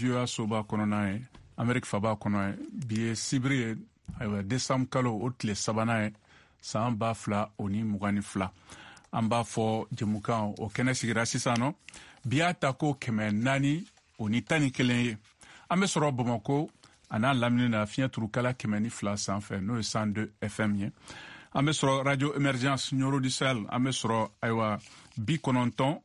Vieux Soba Kononae, Amérique Faba Konoe, Bié Sibri, Desam Kalo, Otle Sabanae, Samba Fla, Oni Mugani Fla. Amba fo Jemukan, o Kenesigira Sisano, Biatako Keme Nani, Oni Tani Kelen, Amesoro Bomoko, Ana Lamina Fien Trukala Kemeni Fla Sanfe, no 102 FM. Amesoro Radio Emergence, Nyoro du Sel, Amesoro Aywa Bi Kononton,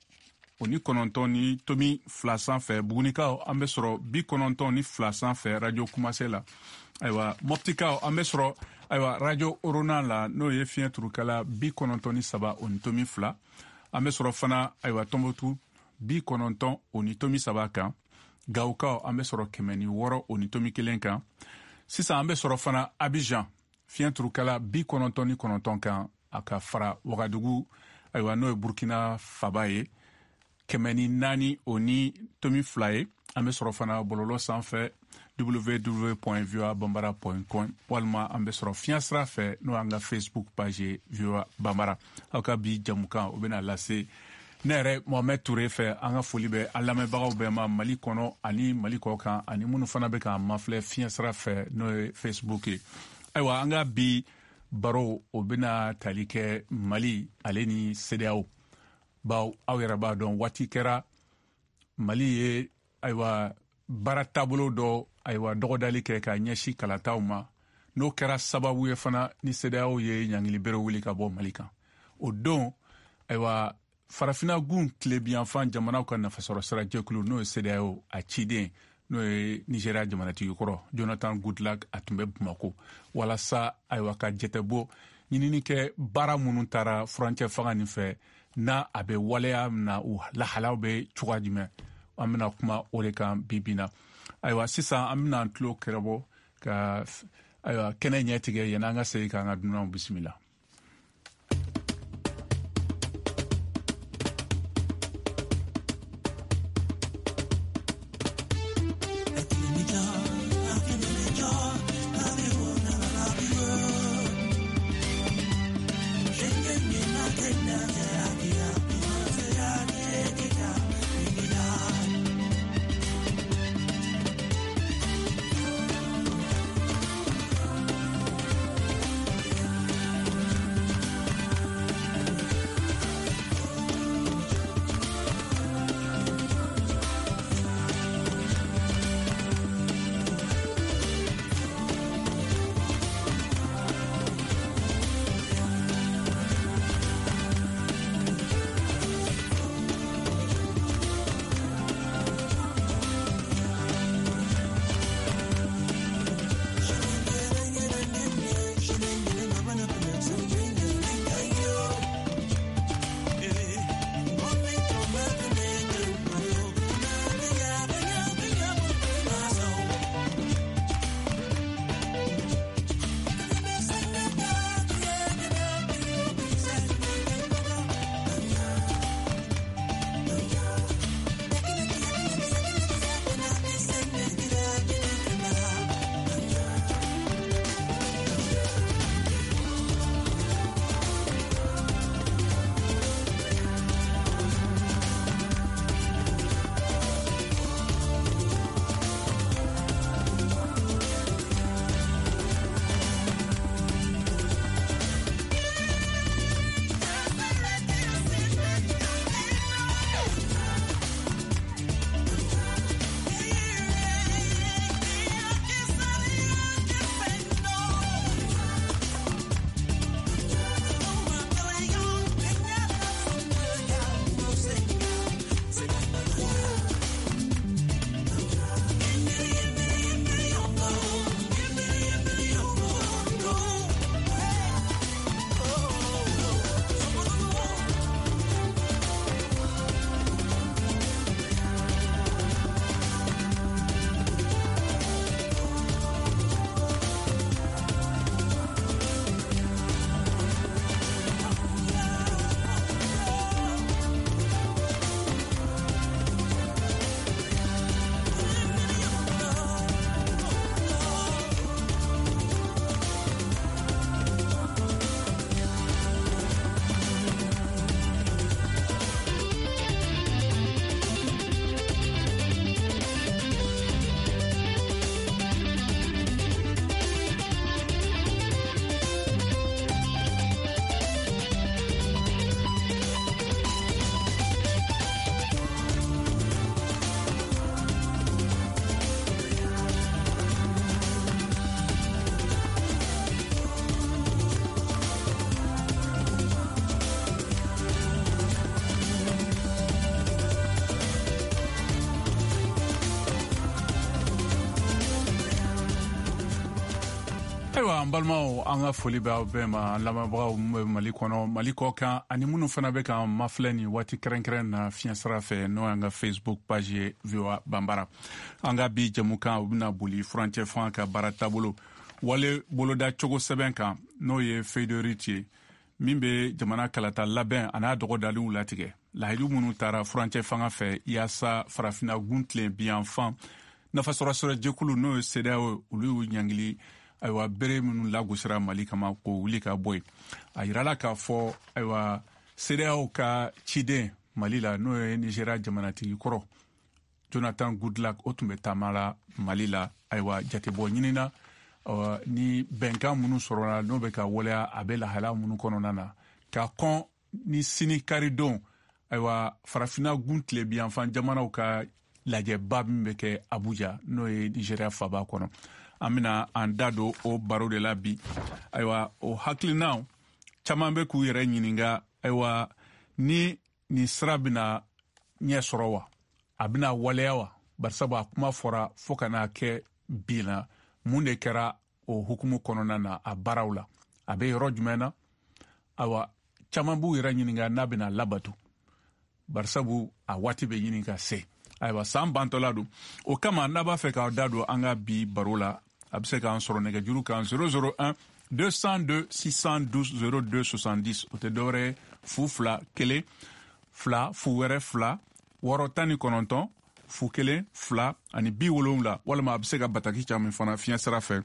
Oni Kononton ni Tomi Fla Sanfe, Bugunika, Amesoro Bi Kononton ni Fla Sanfe, Radio Kumasela. Aywa Moptika, Amesoro, Aywa Radio Orona la, no ye Fien Trukala, Bi Kononton ni Saba, Oni Tomi Fla. Amesoro Fana, Aywa Tombotu, Bi Kononton, Oni Tomi Saba kan. Gauka Amesoro Kemeni Woro, Oni Tomi Kelenkan. Sisa Amesoro Fana, Abidjan. Fien Trukala Bi Kononton ni Kononton kan aka fara Ouagadougou aywa no Burkina Fabaye Kemeni Nani Oni Tomi Flaye ambe soro fana bololo sanfɛ www.voabambara.com walma ambe soro fiɲɛ sira fɛ no anga Facebook page VOA Bambara aw ka bi jamukan o bena lase ne yɛrɛ Mohamed Touré fɛ an ka foli bɛ an lamɛnbagaw bɛɛ ma Mali kɔnɔ ani Mali kɔ kan ani minnu fana bɛ k'an mafilɛ fiɲɛ sira fɛ n'o ye Facebook ye. Ayiwa an ka bi baro o bena tali kɛ Mali ale ni CEDEAO baw aw yɛrɛ b'a dɔn waati kɛra Mali ye ayiwa baara taabolo dɔ ayiwa dɔgɔdali kɛ ka ɲɛsi kalataw ma n'o kɛra sababu ye fana ni CEDEAO ye ɲangili bere wuli ka bɔ Mali kan o don ayiwa farafina gun tilebiyanfan jamanaw ka nafasɔrɔ sira jɛkulu n'o ye CEDEAO a ciden n'o ye Nigeria jamanatigi kɔrɔ Jonathan Goodluck a tun bɛ Bamako walasa ayiwa ka jɛtɛbɔ ɲinini kɛ baara minnu taara furancɛ fanga nin fɛ n'a a bɛ waleya na u lahalaw bɛ cogoya jumɛn an bɛna kuma o de kan bi na ayiwa sisan an bɛna an tulo kɛrɛbɔ ka ayiwa kɛnɛ ɲɛ tigɛ yanni an ka segin k'an ka dunanw bisimila. Ayiwa an balimaw an ka foli bɛ aw bɛɛ ma an lamɛnbagaw min bɛ Mali kɔnɔ Mali kɔ kan ani minnu fana bɛ k'an mafilɛ nin waati kɛrɛnkɛrɛn na fiɲɛ sira fɛ n'o y'an ka Facebook page ye VOA Banbara an ka bi jɛmukan u bɛna boli furancɛ fan ka baara taabolo wale boloda cogo sɛbɛn kan n'o ye feuille de route ye min bɛ jamana kalata labɛn a n'a dɔgɔdaliw latigɛ lahidu minnu taara furancɛ fanga fɛ yaasa farafinna gun tilen biyanfan nafasɔrɔsɔrɔ jɛkulu n'o ye CEDEAO olu y'u ɲangili ayiwa bere minnu lagosira Mali kama k'o wuli ka bɔ yen a yirala k'a fɔ ayiwa CEDEAO ka ciden Mali la n'o ye Nigéria jamanatigi kɔrɔ Jonathan Goodluck o tun bɛ taama la Mali la ayiwa jatebɔ ɲinina ni bɛnkan minnu sɔrɔla n'o bɛ ka waleya a bɛ lahala minnu kɔnɔna na ka kɔn ni sini karidon ayiwa farafinna gun tile biyanfan jamanaw ka lajɛba min bɛ kɛ Abuja n'o ye Nigéria faba kɔnɔ an bɛna an da don o baro de la bi ayiwa o hakilinaw caman bɛ k'u yɛrɛ ɲininka ayiwa ni nin sira bɛna ɲɛ sɔrɔ wa a bɛna waleya wa barisabu a kuma fɔra fo ka n'a kɛ bi la mun de kɛra o hukumu kɔnɔna na a baaraw la a bɛ yɔrɔ jumɛn na ayiwa caman b'u yɛrɛ ɲininka n'a bɛna labato barisabu a waati bɛ ɲini ka se ayiwa san bantɔla don o kama n'a b'a fɛ k'aw da don an ka bi baro la a bɛ se k'an sɔrɔ nɛgɛjuru kan 001 202 612 02 70 o tɛ dɔwɛrɛ ye 2 1 2 fu wɛrɛ 2 619 fu 1 2 ani 70 walima a bɛ se ka bataki caman fana fiɲɛ sira fɛ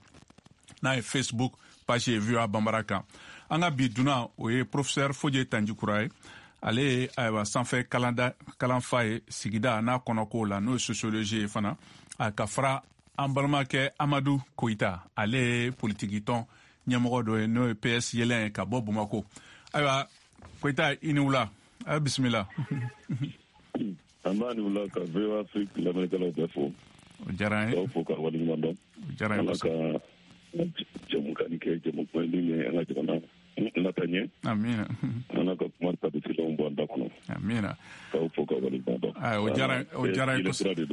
n'a ye Facebook page ye VOA Banbara kan an ka bi dunan o ye professeur Fodje Tandjikura ye ale ye ayiwa sanfɛ kalanfa ye sigida n'a kɔnɔkow la n'o ye sociologie ye fana a ka fara an balimakɛ Amadu Koyita ale ye politikitɔn ɲɛmɔgɔ dɔ ye n'o ye PS yɛlɛn ka bɔ Bamako ayiwa Koyita i ni wula a bisimila an b'a ni wula ka VOA Afrique lamɛnnikɛlaw bɛɛ fo o diyara an ye k'aw fo ka waleɲuman dɔn o diyara an ye kosɛbɛ ala ka jɛmukan kɛ jɛmukan min ye an ka jamana nata ɲɛ amina ala ka kuma tabitilenw bɔ an da kɔnɔ amina k'aw fo ka waleɲuman dɔn o diyara an ye kosɛbɛ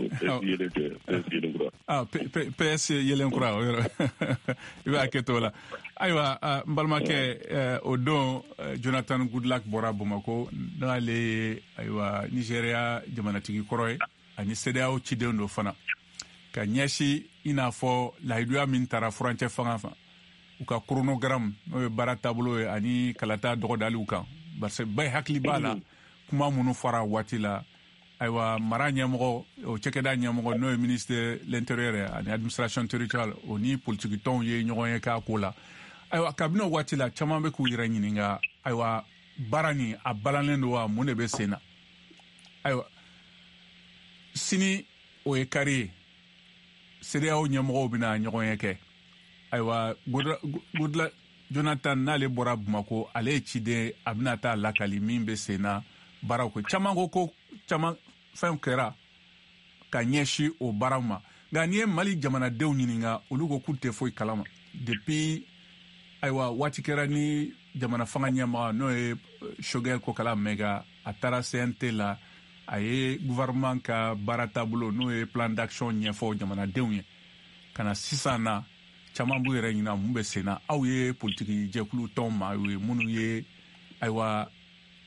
PS yelenkura o yɔrɔ i b'a kɛ to la ayiwa n balimakɛ o don Jonathan Goodluck bɔra Bamako n'ale ye ayiwa Nigéria jamanatigi kɔrɔ ye ani CEDEAO ciden don fana ka ɲɛsi i n'a fɔ lahiduya min taara furancɛ fanga fɛ u ka chronogramme n'o ye baara taabolo ye ani kalata dɔgɔdaliw kan parce que bɛɛ hakili b'a la kuma minnu fɔra waati la ayiwa mara ɲɛmɔgɔ o cɛkɛda ɲɛmɔgɔ n'o ye ministre de l'intérieur ani administration territoriale o ni politikitɔnw ye ɲɔgɔn ye k'a ko la ayiwa kabini o waati la caman bɛ k'u yɛrɛ ɲininka ayiwa baara nin a balalen don wa mun de bɛ sen na ayiwa sini o ye kari ye CEDEAO ɲɛmɔgɔw bɛna ɲɔgɔn ye kɛ ayiwa Goodluck Jonathan n'ale bɔra Bamako ale ye ciden a bɛna taa lakali min bɛ sen na baaraw kɛ caman ko caman fɛnw kɛra ka ɲɛsin o baaraw ma nka n'i ye Mali jamanadenw ɲininka olu ko k'u tɛ foyi kalama depuis ayiwa waati kɛra ni jamana fanga ɲɛmɔgɔ n'o ye Choguel Kokala Maïga a taara CNT la a ye gouvernement ka baara taabolo n'o ye plan d'action ɲɛfɔ jamanadenw ye ka na sisan na caman b'u yɛrɛ ɲininka mun bɛ sen na aw ye politiki jɛkulu tɔnw ma aw ye minnu ye ayiwa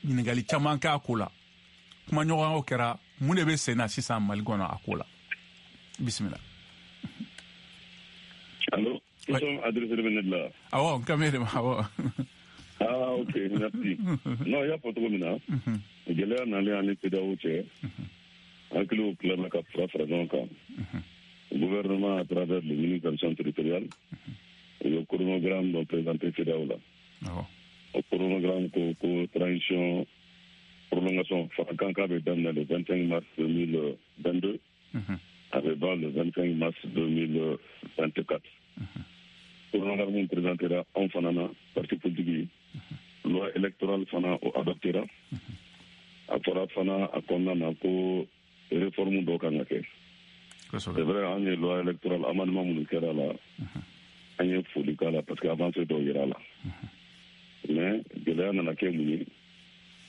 ɲininkali caman k'a ko la kumaɲɔgɔnyaw kɛra mun de bɛ sen na sisan Mali kɔnɔ a ko la bisimila. Allô, nous sommes adressés de là. Awɔ n kamɛ de ma awɔ. Ah ok merci. Non il y a pas trop mina. Gɛlɛya nalen ani CEDEAO cɛ hakiliw tilala ka fara ɲɔgɔn kan. Gouvernement à travers le ministre de l'action territoriale le chronogramme dont présenté CEDEAO là. Le chronogramme ko transition prolongation farakan k'a bɛ daminɛ le 25 mars 2022 a bɛ ban le 25 mars 2024. Chronogramme présentera anw fana na parti politique loi électorale fana o adoptera a fɔra fana a kɔnɔna na ko réforme dɔ kan ka kɛ. C'est vrai an ye loi électorale amendement minnu kɛra la an ye foli k'a la parce que avancé dɔw yera la mais gɛlɛya nana kɛ mun ye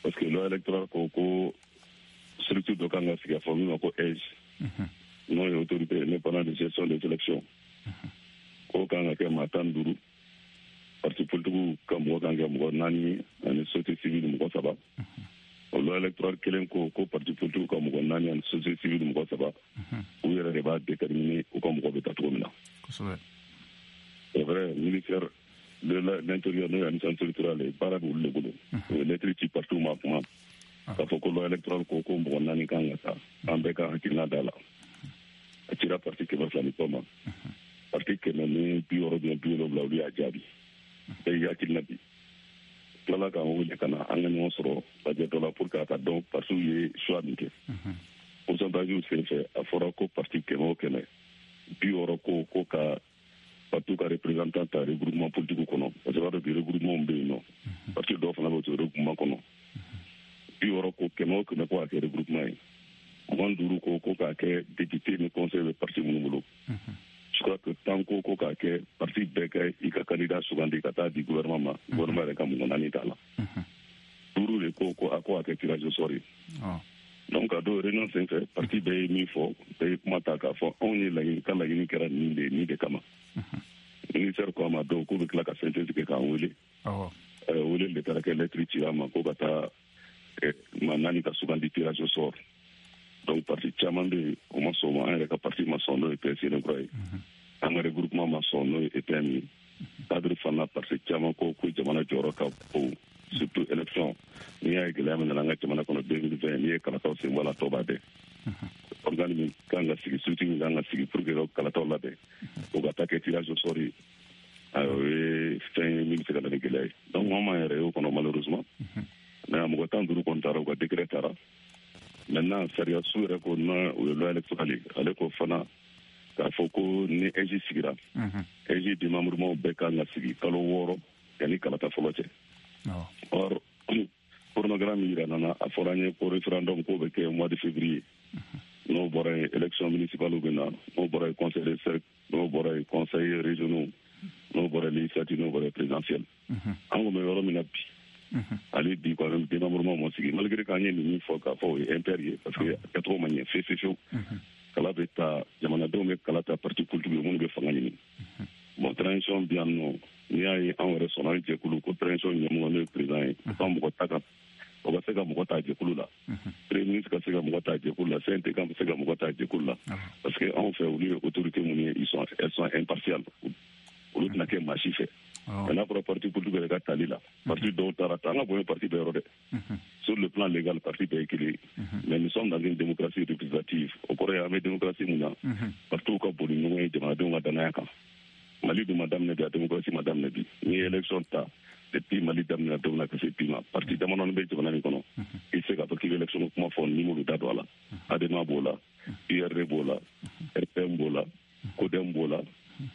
parce que loi électorale ko structure dɔ kan ka sigi a fɔ min ma ko EGE n'o ye autorité indépendante de gestion des élections k'o kan ka kɛ maa 15 parti politique ka mɔgɔ kan kɛ mɔgɔ 4 ani société civile mɔgɔ 3 o loi électorale kelen ko parti politique ka mɔgɔ 4 ani société civile mɔgɔ 3 u yɛrɛ de b'a déterminer u ka mɔgɔ bɛ taa cogo min na. C'est vrai, ministère de l'Intérieur n'o ye administration territoriale baara b'olu de bolo o ye lettre ci partout ma kuma k'a fɔ ko loi électorale ko mɔgɔ 4 kan ka taa an bɛɛ ka hakilina da la a cira parti 200 ni kɔ ma parti 100 ni 60 bien 70 olu y'a jaabi bɛɛ y'i hakilina di tilala k'an wele ka na an ka ɲɔgɔn sɔrɔ lajɛ dɔ la pour que a ka dɔn parti ye choix min kɛ pourcentage senfɛ a fɔra ko parti 100 o 100 60 ko ka parti ka représentant ta regroupement politique kɔnɔ parce que b'a dɔn bi regroupement bɛ yen nɔ parti dɔw fana bɛ to regroupement kɔnɔ 60 ko 100 o 100 ko k'a kɛ regroupement ye 25 ko k'a kɛ député ni conseil bɛ parti minnu bolo je crois que tant ko k'a kɛ parti bɛɛ ka i ka candidat sugandi ka taa di gouvernement ma gouvernement yɛrɛ ka mɔgɔ 4 t'a la 5 de ko k'a kɛ tirage au sort ye donc a dɔw réunion senfɛ parti bɛɛ ye min fɔ bɛɛ ye kuma ta k'a fɔ anw ye laɲini ka laɲini kɛra nin de kama ministère ko a ma dɔw k'u bɛ tila ka synthèse kɛ k'an wele wele de taara kɛ lettre ci a ma ko ka taa maa 4 ka sugandi tirage au sort donc parti caman bɛ yen o ma sɔn ma an yɛrɛ ka parti ma sɔn n'o ye PS kura ye an ka regroupement ma sɔn n'o ye EPM ye cadre fana parti caman ko jamana jɔyɔrɔ ka bon surtout élection n'i y'a ye gɛlɛya min nana an ka jamana kɔnɔ 2020 n'i ye kalataw sen bɔ a la tɔ b'a dɛ organe min kan ka sigi structure min kan ka sigi pour que ka kalataw labɛn o ka taa kɛ tirage au sort ye o ye fɛn ye min bɛ se ka na ni gɛlɛya ye donc an m'an yɛrɛ y'o kɔnɔ malheureusement mais mɔgɔ 15 kɔni taara u ka décret taara maintenant sariya su yɛrɛ ko na o ye loi électorale ale ko fana k'a fɔ ko ni EJ sigira EJ démembrement bɛɛ kan ka sigi kalo 6 yanni kalata fɔlɔ cɛ or chronogramme min yira nana a fɔra an ye ko référendum k'o bɛ kɛ mois de février n'o bɔra yen élection municipale bɛ na n'o bɔra yen conseil de cercle n'o bɔra yen conseil régionaux n'o bɔra législative n'o bɔra présidentielle an kun bɛ yɔrɔ min na bi ale bi kɔni démembrement ma sigi malgré k'an ye nin min fɔ k'a fɔ o ye impair ye parce que a kɛcogo ma ɲɛ fewu kala bɛ ta jamanadenw bɛ kala ta parti politique ye minnu bɛ fanga ɲini bon transition bi yan nɔ n'i y'a ye an yɛrɛ sɔnna an jɛkulu ko transition ɲɛmɔgɔ n'o ye président ye o ka mɔgɔ ta kan o ka se ka mɔgɔ ta jɛkulu la premier ministre ka se ka mɔgɔ ta jɛkulu la CNT kan bɛ se ka mɔgɔ ta jɛkulu la parce que anw fɛ olu ye autorité minnu ye elles sont impartiales olu tɛna kɛ maa si fɛ n'a fɔra parti politique yɛrɛ ka tali la parti dɔw taara ta an ka bɔ parti bɛɛ yɔrɔ dɛ sur le plan légal parti bɛɛ ye kelen mais nous sommes dans une démocratie représentative o kɔrɔ ye an bɛ démocratie mun na partout ka bon ni ɲɔgɔn ye jamanadenw ka danaya kan Mali dun ma daminɛ bi a démocratie ma daminɛ bi n'i ye élection ta depuis Mali daminɛ don na ka se bi ma parti damadɔni bɛ jamana nin kɔnɔ i se k'a fɔ k'i bɛ élection kuma fɔ ni m'olu da don a la ADEMA b'o la URD b'o la RPM b'o la CODEM b'o la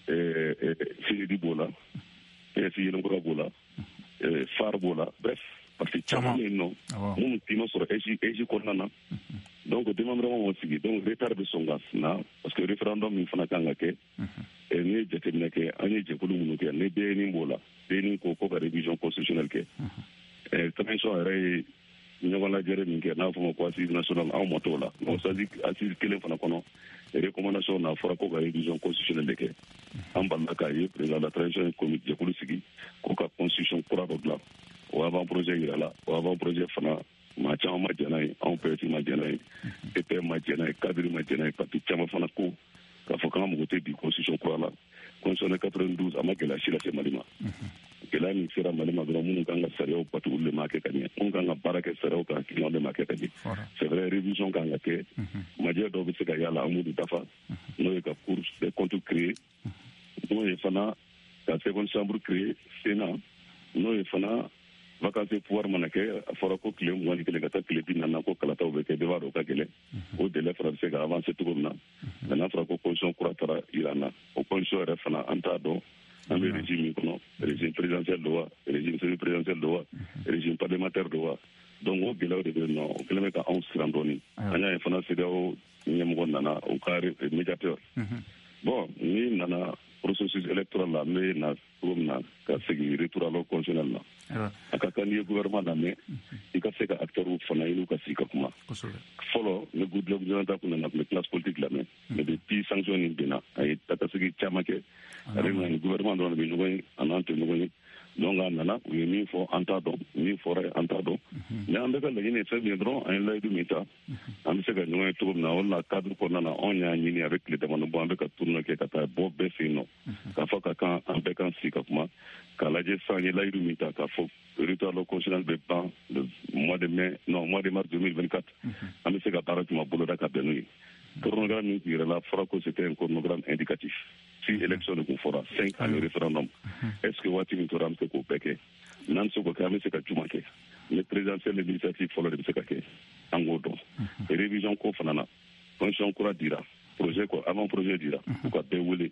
CNID b'o la PS Yelenkura b'o la FAR b'o la bref parti caman bɛ yen nɔ minnu t'i ma sɔrɔ EJ kɔnɔna na donc démembrement ma sigi donc retard bɛ sɔn ka na parce que référendum min fana kan ka kɛ n'i ye jateminɛ kɛ an ye jɛkulu minnu kɛ ni BNI b'o la BNI ko ka révision constitutionnelle kɛ transition yɛrɛ ye ɲɔgɔn lajɛrɛ min kɛ n'a fɔ ma ko assise nationale anw ma t'o la donc assise kelen fana kɔnɔ recommandation n'a fɔra ko ka révision constitutionnelle de kɛ an balila k'a ye président de la transition ye comité jɛkulu sigi ko ka constitution kura dɔ dilan o avant projet yira la o avant projet fana maa caman ma jɛn n'a ye anw PS ma jɛn n'a ye EPM ma jɛn n'a ye cadre ma jɛn n'a ye parti caman fana ko k'a fɔ k'an mago tɛ bi constitution kura la constitution 92 a ma gɛlɛya si lase Mali ma gɛlɛya min sera Mali ma dɔrɔn minnu kan ka sariyaw batu olu de m'a kɛ ka ɲɛ minnu kan ka baara kɛ sariyaw kan hakilinaw de m'a kɛ ka ɲɛ c'est vrai révision kan ka kɛ majɛ dɔw bɛ se ka yala an b'olu dafa n'o ye ka cour des comptes créer n'o ye fana ka seconde chambre créer Sénat n'o ye fana vacances pouvoir mana kɛ a fɔra ko tile 21 ka taa tile 40 ko kalataw bɛ kɛ bɛɛ b'a dɔn o ka gɛlɛn o délai fana bɛ se ka avancer cogo min na mais n'a fɔra ko constitution kura taara yira an na o constitution yɛrɛ fana an t'a dɔn an bɛ régime min kɔnɔ régime présidentiel don wa régime semi-présidentiel don wa régime parlementaire don wa donc o gɛlɛyaw de bɛ yen nɔ o kɛlen bɛ ka anw siran dɔɔnin an y'a ye fana CEDEAO ɲɛmɔgɔ nana o ka médiateur bon ni nana processus électoral la an bɛ na cogo min na ka segin retour à l'ordre constitutionnel na a ka kan n'i ye gouvernement lamɛn i ka se ka acteurs fana ɲini ka sigi ka kuma fɔlɔ ni gouvernement kun nana tun bɛ classe politique lamɛn mais depuis sanction nin benna a ye takasegi caman kɛ ale na ni gouvernement dɔrɔn de bɛ ɲɔgɔn ye a n'an tɛ ɲɔgɔn ye donc a nana u ye min fɔ an t'a dɔn min fɔra an t'a dɔn mais an bɛ ka laɲini fɛn min dɔrɔn an ye layidu min ta an bɛ se ka ɲɔgɔn ye cogo min na o la cadre kɔnɔna na anw y'a ɲini a bɛ tile damadɔ bɔ an bɛ ka tournée kɛ ka taa bɔ bɛɛ fɛ yen nɔ k'a fɔ ka kan an bɛɛ kan sigi ka kuma k'a lajɛ sisan ye layidu min ta k'a fɔ territoire constitutionnel bɛ ban le mois de mars 2024 an bɛ se ka baara juma boloda ka bɛn n'o ye chronogramme min tun yɛrɛla fɔra ko c'était un chronogramme indicatif si élection de kun fɔra 5 ans le référendum est ce que waati min tora an bɛ se k'o bɛɛ kɛ n'an bɛ se k'o kɛ an bɛ se ka juma kɛ mais présidentielle législative fɔlɔ de bɛ se ka kɛ an k'o dɔn révision ko fana na constitution kura dira projet ko avant projet dira u ka bɛɛ wele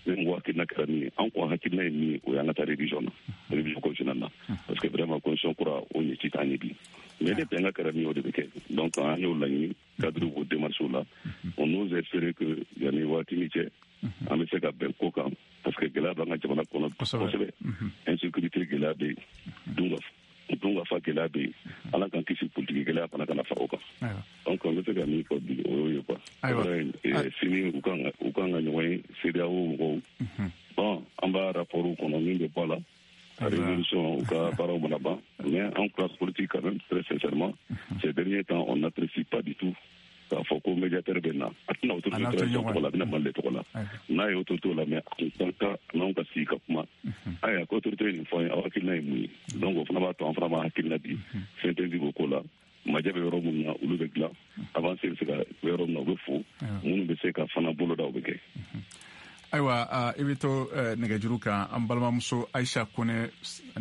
ni mɔgɔ hakilina kɛra min ye an ko hakilina ye min ye o y'an ka taa révision na révision constitutionnelle na parce que vraiment constitution kura o ɲɛci t'an ye bi mais ne bɛn ka kɛra min ye o de bɛ kɛ donc an y'o laɲini cadre o démarches la on ose espérer que yanni waati min cɛ an bɛ se ka bɛn ko kan parce que gɛlɛya b'an ka jamana kɔnɔ kosɛbɛ insécurité gɛlɛya bɛ yen dun ka fa gɛlɛya bɛ yen ala k'an kisi politiki gɛlɛya fana kana fara o kan donc an bɛ se ka min fɔ bi o y'o ye quoi sini u kan ka ɲɔgɔn ye CEDEAO mɔgɔw bon an b'a rapport kɔnɔ min bɛ bɔ a la la révolution u ka baaraw mana ban mais en classe politique quand même très sincèrement ces derniers temps on n'apprécie pas du tout k'a fɔ ko médiateur bɛ na a tɛna autorité tɔgɔ la a bɛna Mali de tɔgɔ la n'a ye autorité la mais en tant que n'anw ka sigi ka kuma ayiwa ko autorité ye nin fɔ an ye aw hakilina ye mun ye donc o fana b'a to an fana b'an hakilina di synthèse b'o ko la majɛ bɛ yɔrɔ minnu na olu bɛ dilan avancé bɛ se ka yɔrɔ min na u bɛ fo minnu bɛ se ka fana boloda o bɛ kɛ. Ayiwa i bɛ to nɛgɛjuru kan an balimamuso Ayisa Kone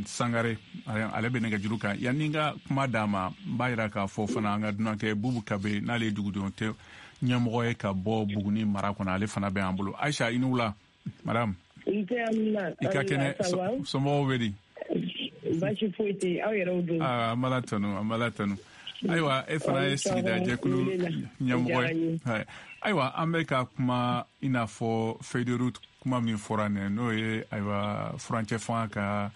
Sangare ale bɛ nɛgɛjuru kan yanni n ka kuma d'a ma n b'a jira k'a fɔ fana an ka dunankɛ Bubu Kabe n'ale ye dugudenw tɛ ɲɛmɔgɔ ye ka bɔ Buguni mara kɔnɔ ale fana bɛ an bolo Ayisa i ni wula madame i ka kɛnɛ somɔgɔw bɛ di baasi foyi tɛ aw yɛrɛw don an b'ala tanu ayiwa e fana ye sigida jɛkulu ɲɛmɔgɔ ye ayiwa an bɛ ka kuma i n'a fɔ feuille de route kuma min fɔra nin n'o ye ayiwa furancɛ fanga ka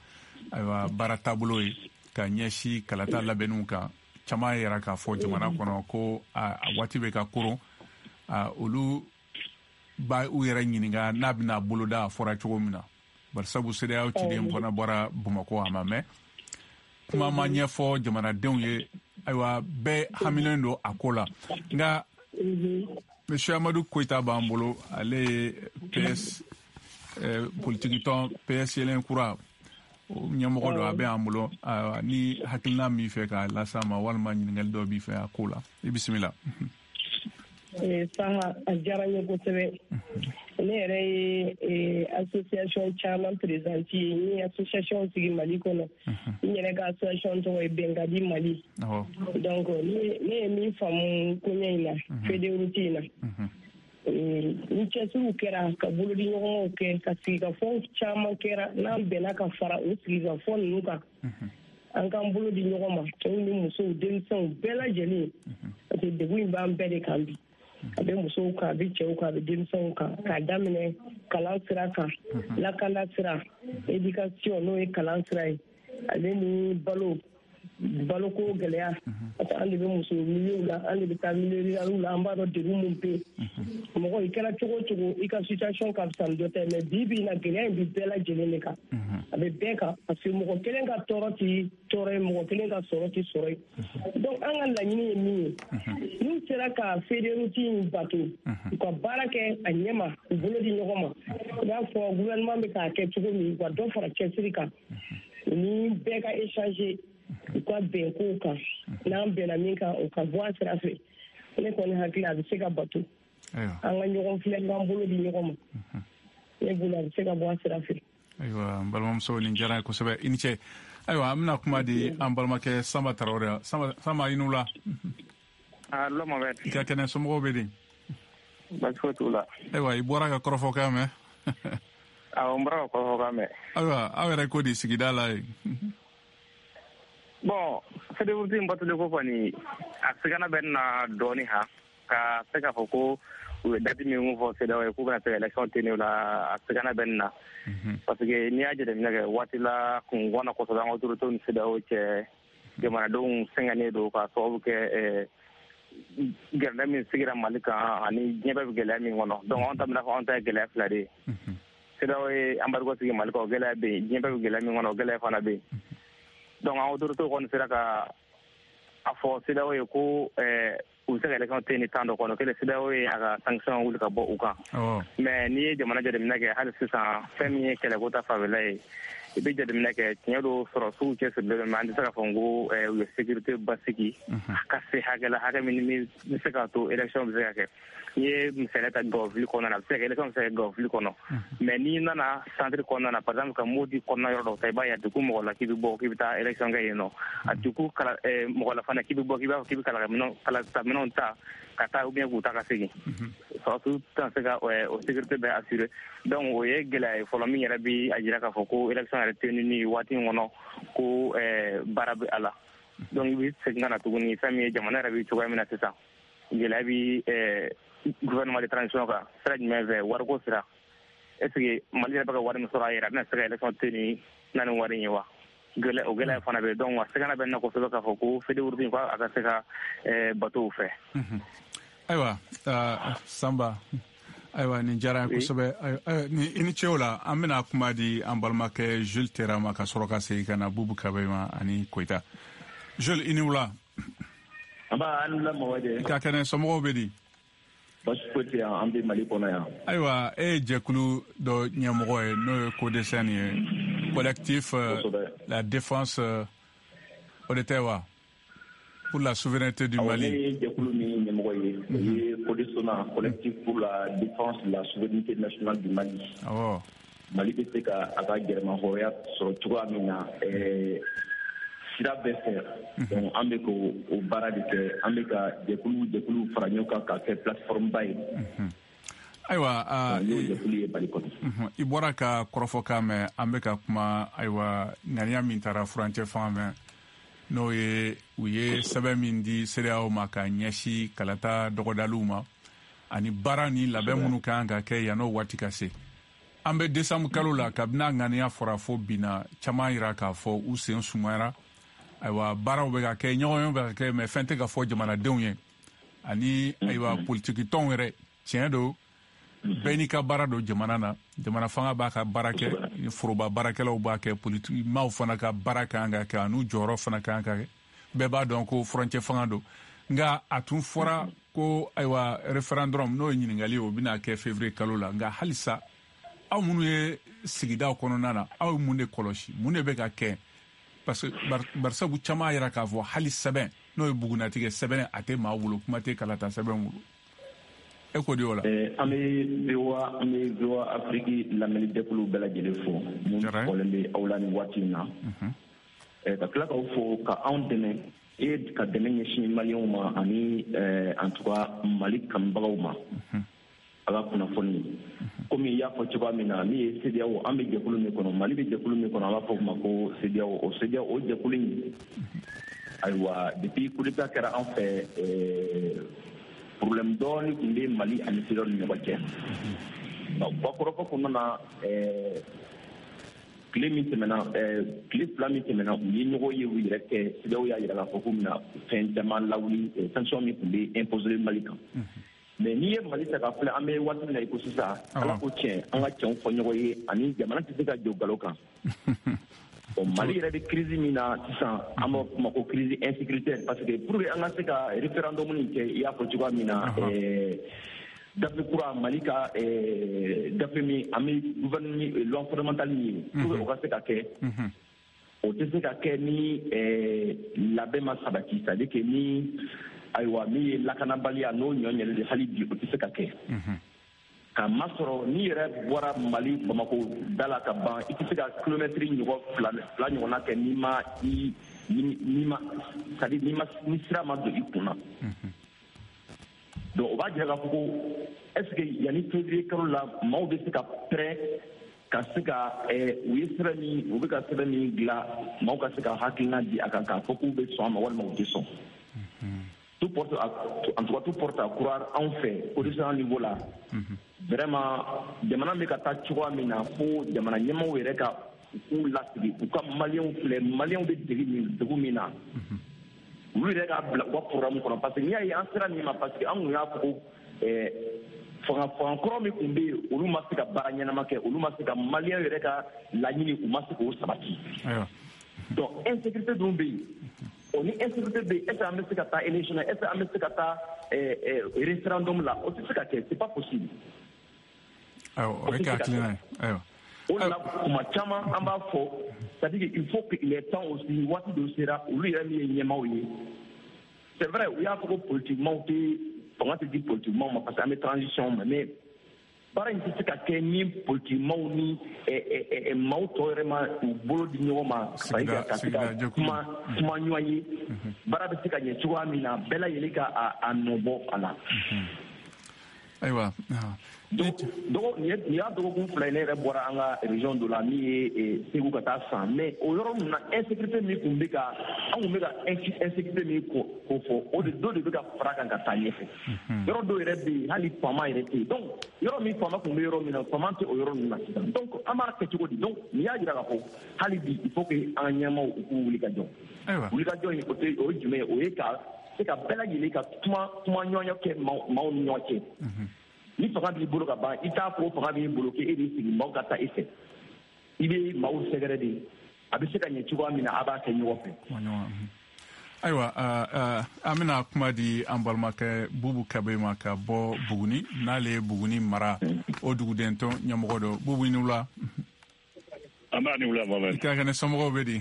ayiwa baara taabolo ye ka ɲɛsin kalata labɛnniw kan caman yɛrɛ k'a fɔ jamana kɔnɔ ko a waati bɛ ka koron olu b'a u yɛrɛ ɲininka n'a bɛna boloda a fɔra cogo min na barisabu CEDEAO ciden fana bɔra Bamakɔ a ma mɛn kuma ma ɲɛfɔ jamanadenw ye ayiwa bɛɛ hamilen don a ko la nka monsieur Amadou Koita b'an bolo ale ye PS politiki tɔn PS yɛlɛn kura ɲɛmɔgɔ dɔ a bɛ an bolo ni hakilina min fɛ k'a lasa ma walima ɲininkali dɔ b'i fɛ a ko la i bisimila. Saha a diyara n ye kosɛbɛ ne yɛrɛ ye association caman présidente ye n ye association sigi Mali kɔnɔ n yɛrɛ ka association tɔgɔ ye Bɛnkadi Mali donc ne ye min faamu koɲɛ in na feuille de route in na ni cɛsiriw kɛra ka bolodiɲɔgɔnmaw kɛ ka sigikafɔ caman kɛra n'an bɛnna ka fara o sigikafɔ ninnu kan an k'an bolo di ɲɔgɔn ma cɛw ni musow denmisɛnw bɛɛ lajɛlen parce que degun in b'an bɛɛ de kan bi a bɛ musow kan a bɛ cɛw kan a bɛ denmisɛnw kan k'a daminɛ kalan sira kan lakanda sira éducation n'o ye kalan sira ye ale ni baloko gɛlɛya parce que an de bɛ muso milieu la an de bɛ taa milieu rurale la an b'a dɔn degun min bɛ yen mɔgɔ i kɛra cogo o cogo i ka situation ka fisa ni dɔ tɛ mais bi bi in na gɛlɛya in bɛ bɛɛ lajɛlen de kan a bɛ bɛɛ kan parce que mɔgɔ kelen ka tɔɔrɔ tɛ tɔɔrɔ ye mɔgɔ kelen ka sɔrɔ tɛ sɔrɔ ye donc an ka laɲini ye min ye n'u sera ka feuille de route in bato u ka baara kɛ a ɲɛma u bolo di ɲɔgɔn ma i b'a fɔ gouvernement bɛ k'a kɛ cogo min u ka dɔ fara cɛsiri kan ni bɛɛ ka échanger u ka bɛn kow kan n'an bɛnna min kan o ka bɔ a sira fɛ ne kɔni hakili a bɛ se ka bato an ka ɲɔgɔn filɛ k'an bolo di ɲɔgɔn ma ne bolo a bɛ se ka bɔ a sira fɛ. Ayiwa n balimamuso nin diyara n ye kosɛbɛ i ni ce ayiwa an bɛna kuma di an balimakɛ Sanba Tarawele Sanba i ni wula. Allo Mohamed. I ka kɛnɛ somɔgɔw bɛ di. Baasi foyi t'u la. Ayiwa i bɔra ka kɔrɔfɔkan mɛn. Awɔ n bɔra ka kɔrɔfɔkan mɛn. Ayiwa aw yɛrɛ ko di sigida la yen. Bon feuille de route in bɔtɔli ko kɔni a sigana bɛ na dɔɔnin ha ka se k'a fɔ ko u ye date min fɔ CEDEAO ye k'u bɛna se ka élection tenir o la a sigana bɛ na parce que n'i y'a jateminɛ kɛ waati la kun gɔnna kosɛbɛ an ka autorités ni CEDEAO cɛ jamanadenw sɛgɛnnen don k'a sababu kɛ gɛrɛndɛ min sigira Mali kan ani diɲɛ bɛɛ bɛ gɛlɛya min kɔnɔ donc anw ta bɛna fɔ anw ta ye gɛlɛya fila de ye CEDEAO ye embargo sigi Mali kan o gɛlɛya bɛ yen diɲɛ bɛɛ bɛ gɛlɛya min kɔnɔ o gɛlɛya fana bɛ yen donc an autorité kɔni sera ka a fɔ CEDEAO ye ko u bɛ se ka élection tɛ ni temps dɔ kɔnɔ kele CEDEAO ye a ka sanction wuli ka bɔ u kan mais n'i ye jamana jateminɛ kɛ hali sisan fɛn min ye kɛlɛko ta fanfɛla ye i bɛ jateminɛ kɛ tiɲɛ do sɔrɔsiw cɛsirilen don mais an tɛ se k'a fɔ ko u ye sécurité basigi ka se hakɛ la hakɛ min bɛ se k'a to élection bɛ se ka kɛ n'i ye misaliya ta Gao-Ville kɔnɔna na a bɛ se ka kɛ élection bɛ se ka kɛ Gao-Ville kɔnɔ mais n'i nana centre kɔnɔna na par exemple ka Modi kɔnɔna yɔrɔ dɔ ta i b'a ye a tɛ ku mɔgɔ la k'i bɛ bɔ k'i bɛ taa élection kɛ yen nɔ a tɛ ku mɔgɔ la fana k'i bɛ bɔ k'i b'a fɔ k'i bɛ kalataminɛw ta ka taa ou bien k'u ta ka segin sɔrɔsiw tɛna se ka o sécurité bɛɛ assurer donc o ye gɛlɛya ye fɔlɔ min yɛrɛ bɛ a jira k'a fɔ ko élection yɛrɛ tɛ ni waati in kɔnɔ ko baara bɛ a la donc i bɛ segin ka na tuguni fɛn min ye jamana yɛrɛ bɛ cogoya min na sisan gɛlɛya bɛ gouvernement de transition kan sira jumɛn fɛ wariko sira est ce que Mali yɛrɛ bɛ ka wari min sɔrɔ a yɛrɛ a bɛna se ka élection tɛ ni wari in ye wa o gɛlɛya fana bɛ donc a sɛgɛnna bɛ na kosɛbɛ k'a fɔ ko FEDEWURUDI in ko a ka se ka bato o fɛ. Ayiwa Sanba ayiwa nin diyara n ye kosɛbɛ i ni cɛw la an bɛna kuma di an balimakɛ Jules Tera ma ka sɔrɔ ka segin ka na Bubu Kabe ma ani Koyita Jules i ni wula. Ka kɛnɛ somɔgɔw bɛ di. An bɛ Mali kɔnɔ yan. Ayiwa e ye jɛkulu dɔ ɲɛmɔgɔ ye n'o ye CODESEN ye collectif la défense o de tɛ wa pour la souveraineté du Mali. Ne ye jɛkulu min ɲɛmɔgɔ ye o ye CODESONA collectif pour la défense de la souveraineté nationale du Mali. Awɔ. Mali bɛ se ka a ka gɛrɛmahɔrɔnya sɔrɔ cogoya min na sira bɛɛ fɛ donc an bɛ k'o baara de kɛ an bɛ ka jɛkulu fara ɲɔgɔn kan k'a kɛ plateforme ba ye. Ayiwa n'o jɛkulu ye Mali kɔnɔ. I bɔra ka kɔrɔfɔkan mɛn an bɛ ka kuma ayiwa ŋaniya min taara furancɛ fan fɛ n'o ye u ye sɛbɛn min di CEDEAO ma ka ɲɛsin kalata dɔgɔdaliw ma ani baara ni labɛn minnu kan ka kɛ yan'o waati ka se. An bɛ décembre kalo la kabini a ŋaniya fɔra fo bi na caman yira k'a fɔ u sen sumayara. Ayiwa baaraw bɛ ka kɛ ɲɔgɔnyew bɛ ka kɛ mais fɛn tɛ ka fɔ jamanadenw ye ani ayiwa politiki tɔnw yɛrɛ tiɲɛ don bɛɛ n'i ka baara don jamana na jamana fanga b'a ka baara kɛ foroba baarakɛlaw b'a kɛ politiki maaw fana ka baara kan ka kɛ an'u jɔyɔrɔ fana kan ka kɛ bɛɛ b'a dɔn ko furancɛ fanga don nka a tun fɔra ko ayiwa référendum n'o ye ɲininkali ye o bɛna kɛ février kalo la nka halisa aw minnu ye sigidaw kɔnɔna na aw ye mun de kɔlɔsi mun de bɛ ka kɛ parce que barisabu caman yɛrɛ k'a fɔ hali sɛbɛn n'o ye bugunatigɛ sɛbɛn a tɛ maa bolo kuma tɛ kalata sɛbɛn bolo e ko di o la. an bɛ VOA Afrique lamɛnni jɛkulu bɛɛ lajɛlen fo mun fɔlen bɛ aw la ni waati in na ka tila k'aw fo ka anw dɛmɛ ka dɛmɛ ɲɛsin maliyɛnw ma ani en tout cas Mali kanubagaw ma a ka kunnafoni komi i y'a fɔ cogoya min na min ye CEDEAO an bɛ jɛkulu min kɔnɔ Mali bɛ jɛkulu min kɔnɔ an b'a fɔ o ma ko CEDEAO o jɛkulu in ayiwa depuis coup d'État kɛra an fɛ problème dɔɔni tun bɛ Mali ani CEDEAO ni ɲɔgɔn cɛ bakɔrɔfɔ kɔnɔna na tile fila min tɛmɛna u ye ɲɔgɔn ye u yɛrɛ kɛ CEDEAO y'a jira k'a fɔ k'u bɛna fɛn caman lawuli sanction min tun bɛ imposer Mali kan mais n'i ye Mali ta k'a filɛ an bɛ waati min na i ko sisan ala ko tiɲɛ an ka cɛnw fɔ ɲɔgɔn ye ani jamana tɛ se ka jɔ galo kan Mali yɛrɛ bɛ crise min na sisan an b'a fɔ ma ko crise insécuritaire parce que pour que an ka se ka référendum in kɛ i y'a fɔ cogoya min na dafe kura Mali ka dafe min an bɛ gouvernement loi fondamentale min ye pour que o ka se ka kɛ o tɛ se ka kɛ ni labɛn ma sabati c'est à dire que ni ayiwa min ye lakanabaliya n'o ɲɔɲɛlen de hali bi o tɛ se ka kɛ ka masɔrɔ n'i yɛrɛ bɔra Mali Bamako da la ka ban i tɛ se ka kilomɛtiri ɲɔgɔn fila ɲɔgɔnna kɛ ni sira ma don i kunna donc o b'a jira k'a fɔ ko est ce que yanni février kalo la maaw bɛ se ka pɛrɛn ka se ka u bɛ ka sɛbɛn min dilan maaw ka se ka hakilina di a kan k'a fɔ k'u bɛ sɔn a ma walima u tɛ sɔn. Tout porte à croire en fait au niveau là vraiment jamana bɛ ka taa cogoya min na fo jamana ɲɛmaaw yɛrɛ ka k'u lasigi u ka maliyɛnw bɛ degu min na olu yɛrɛ k'a bila u ka programme kɔnɔ parce que n'i y'a ye an sera nin ma parce que an kun y'a fɔ ko fanga min kun bɛ olu ma se ka baara ɲɛnama kɛ olu ma se ka maliyɛn yɛrɛ ka laɲini u ma se k'o sabati donc insécurité dun bɛ yen o ni insécurité bɛ yen est-ce que an bɛ se ka taa élection na est-ce que an bɛ se ka taa référendum la o tɛ se ka kɛ c'est pas possible. o bɛ kɛ hakilina ye. o de la kuma caman an b'a fɔ c'est-à-dire il faut que les temps aussi waati dɔ sera olu yɛrɛ min ye ɲɛmaaw ye c'est vrai u y'a fɔ ko politiquement tɛ fanga tɛ di politiquement ma parce que an bɛ transition ma mais baara in tɛ se ka kɛ ni politiquement ni maaw tɔ yɛrɛ ma u bolo di ɲɔgɔn ma ka se ka kuma ɲɔgɔn ye baara bɛ se ka ɲɛ cogoya min na bɛɛ lajɛlen ka a nɔbɔ a la. ayiwa. donc nin y'a dɔgɔkun fila ye ne yɛrɛ bɔra an ka région dɔ la min ye Segu ka taa san mais o yɔrɔ ninnu na insécurité min kun bɛ ka an kun bɛ ka insécurité min ko fɔ o de dɔ de bɛ ka fara kan ka taa ɲɛfɛ yɔrɔ dɔw yɛrɛ bɛ yen hali faama yɛrɛ tɛ yen donc yɔrɔ min faama kun bɛ yɔrɔ min na faama tɛ o yɔrɔ ninnu na sisan donc an b'a kɛ cogo di donc nin y'a jira k'a fɔ hali bi il faut que an ɲɛmaaw u k'u wuli ka jɔ wulikajɔ in o ye jumɛn ye o ye ka se ka bɛɛ lajɛlen ka kuma ɲɔgɔnya kɛ maaw ni ɲɔgɔn cɛ. ni fanga b'i bolo ka ban i t'a fɔ fanga b'i bolo k'e de sigi maaw ka taa i fɛ i bɛ maaw sɛgɛrɛ de a bɛ se ka ɲɛ cogoya min na a b'a kɛ ɲɔgɔn fɛ. ayiwa an bɛna kuma di an balimakɛ Bubu Kabe ma ka bɔ Buguni n'ale ye Buguni mara o dugudentɔ ɲɛmɔgɔ dɔ Bubu i ni wula. an b'a ni wula Mohamed. i ka kɛnɛ somɔgɔw bɛ di.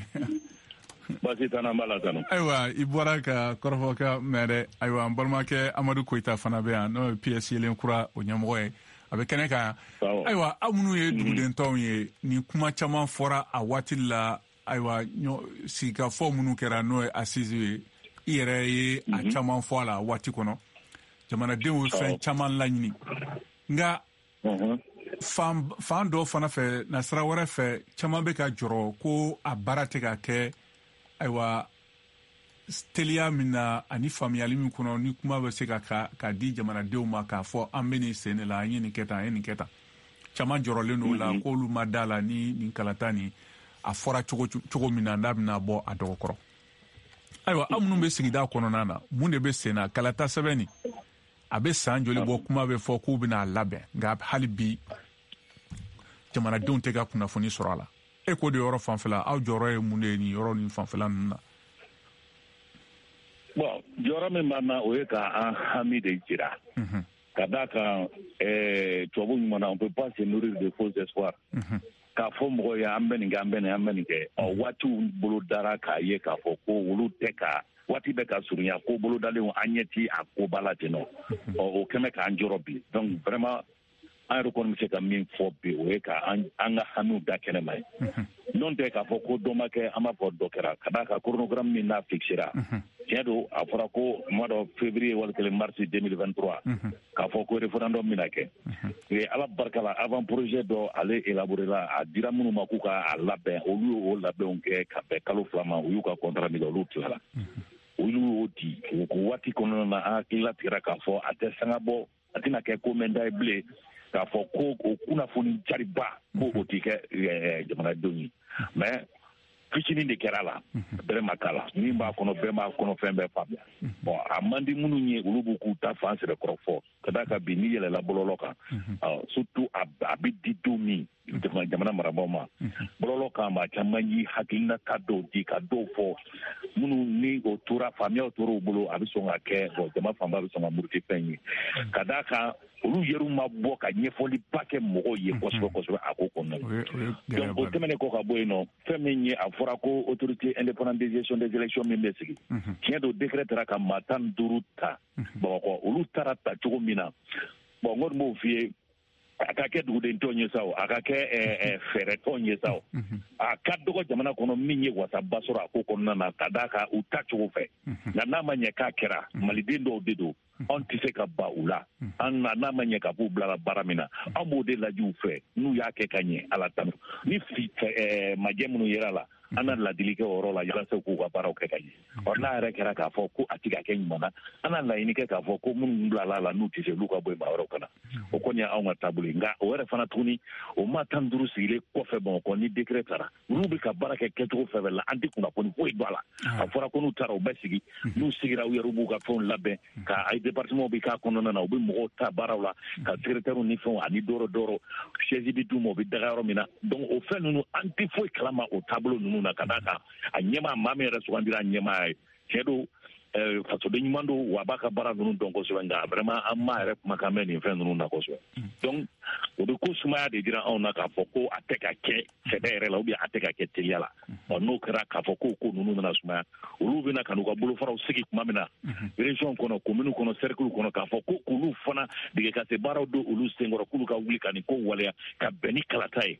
basi t'an na n b'a la tanu. ayiwa i bɔra ka kɔrɔfɔ mɛn dɛ ayiwa an balimakɛ Amadu Koyita fana bɛ yan n'o ye PS yelen kura o ɲɛmɔgɔ ye a bɛ kɛnɛ kan ayiwa aw minnu ye dugudentɔw ye nin kuma caman fɔra a waati la ayiwa sigikafɔ minnu kɛra n'o ye assise ye i yɛrɛ ye a caman fɔ a la waati kɔnɔ jamanadenw ye fɛn caman laɲini nka fan dɔ fana fɛ nasira wɛrɛ fɛ caman bɛ ka jɔrɔ ko a baara tɛ ka kɛ ayiwa teliya min na ani faamuyali min kɔnɔ ni kuma bɛ se ka di jamanadenw ma k'a fɔ an bɛ nin sen de la an ye nin kɛ tan an ye nin kɛ tan caman jɔrɔlen don o la k'olu ma da la ni nin kalata nin a fɔra cogo min na n'a bɛna bɔ a dɔgɔkɔrɔ ayiwa aw minnu bɛ sigida kɔnɔna na mun de bɛ sen na kalata sɛbɛn nin a bɛ san joli bɔ kuma bɛ fɔ k'u bɛna labɛn nka hali bi jamanadenw tɛ ka kunnafoni sɔrɔ a la e ko de yɔrɔ fanfɛla aw jɔyɔrɔ ye mun de ye nin yɔrɔ nin fanfɛla ninnu na. bon jɔyɔrɔ min b'an na o ye k'an hami de jira ka d'a kan tubabu ɲuman na on peut pas se nourrir de faux espoirs k'a fɔ mɔgɔw ye an bɛ nin kɛ an bɛ nin kɛ waatiw bolo dara k'a ye k'a fɔ ko olu tɛ ka waati bɛ ka surunya ko bolodalenw an ɲɛ ti a koba la ten nɔ o kɛmɛ k'an jɔrɔ bi donc vraiment an yɛrɛ kɔni bɛ se ka min fɔ bi o ye ka an ka hamiw da kɛnɛma ye n'o tɛ k'a fɔ ko dɔ ma kɛ an b'a fɔ dɔ kɛra ka d'a kan chronogramme min n'a fixera tiɲɛ don a fɔra ko mois de février wali kelen mars 2023 k'a fɔ ko référendum bɛna kɛ ala barika la avant projet dɔ ale élaboré la a dira minnu ma k'u ka a labɛn olu y'o labɛnw kɛ ka bɛn kalo 2 ma u y'u ka contrat min kɛ olu tilala olu y'o di o waati kɔnɔna na an hakili latigɛra k'a fɔ a tɛ sanga bɔ a tɛna kɛ ko mɛnda ye bilen k'a fɔ ko o kunnafoni cariba ko o tɛ kɛ jamanadenw ye mais fitinin de kɛra la bɛrɛ ma k'a la min b'a kɔnɔ bɛɛ b'a kɔnɔ fɛn bɛɛ faamuya bon a man di minnu ye olu b'u k'u ta fan sɛbɛ kɔrɔ fɔ ka d'a kan bi n'i yɛlɛla bɔlɔlɔ kan surtout a bɛ di don min jamana marabaaw ma bɔlɔlɔ kan maa caman y'i hakilinata dɔw di ka dɔw fɔ minnu ni o tora faamuyaw tora u bolo a bɛ sɔn ka kɛ bon jama fanba bɛ sɔn ka muruti fɛn ye ka d'a kan olu yɛrɛw ma bɔ ka ɲɛfɔliba kɛ mɔgɔw ye kosɛbɛ a ko kɔnɔna na donc o tɛmɛnen kɔ ka bɔ yen nɔ fɛn min ye a fɔra ko autorité indépendante de gestion des élections min bɛ sigi tiɲɛ don décret taara ka maa 15 ta Bamakɔ olu taara ta cogo min na bon n kɔni b'o f'i ye a ka kɛ dugudentɔn ye sa o a ka kɛ fɛɛrɛtɔn ye sa o a ka dɔgɔ jamana kɔnɔ min ye wasaba sɔrɔ a ko kɔnɔna na ka d'a kan u ta cogo fɛ nka n'a ma ɲɛ k'a kɛra maliden dɔw de don anw tɛ se ka ba u la n'a ma ɲɛ ka b'u bilala baara min na an b'o de lajɛ u fɛ n'u y'a kɛ ka ɲɛ ala tanu ni majɛ minnu yera la ana ladili kɛ o yɔrɔ la yalasa k'u ka baaraw kɛ ka ɲɛ n'a yɛrɛ kɛra k'a fɔ ko a tɛ ka kɛ ɲuman na ana laɲini kɛ k'a fɔ ko minnu bilala la n'u tɛ se olu ka bɔ yen maa wɛrɛw kana o kɔni ye anw ka taabolo ye nka o yɛrɛ fana tuguni o maa 15 sigilen kɔfɛ Bamakɔ ni décret taara olu bɛ ka baara kɛ kɛcogo fɛn fɛn la an tɛ kunnafoni foyi don a la a fɔra ko n'u taara u bɛ sigi n'u sigira u yɛrɛ b'u ka fɛnw labɛn ka ay département bɛ k'a kɔnɔna na u bɛ mɔgɔw ta baaraw la ka secrétaire ni fɛnw ani dɔrɔ chaise bɛ d'u ma u bɛ daga yɔrɔ min na donc o fɛn ninnu an tɛ foyi kalama o taabolo ninnu na ka d'a kan a ɲɛmaa maa min yɛrɛ sugandira a ɲɛmaa ye cɛ don fasoden ɲuman don wa a b'a ka baara ninnu dɔn kosɛbɛ nka vraiment an m'a yɛrɛ kumakan mɛn nin fɛn ninnu na kosɛbɛ donc o bɛ ko sumaya de dira anw na k'a fɔ ko a tɛ ka kɛ sɛbɛ yɛrɛ la ou bien a tɛ ka kɛ teliya la n'o kɛra k'a fɔ ko ko ninnu nana sumaya olu bɛna ka n'u ka bolofaraw sigi tuma min na région kɔnɔ commune kɔnɔ cercle kɔnɔ k'a fɔ ko k'olu fana dege ka se baaraw don olu senkɔrɔ k'olu ka wuli ka nin ko waleya ka bɛn ni kalata ye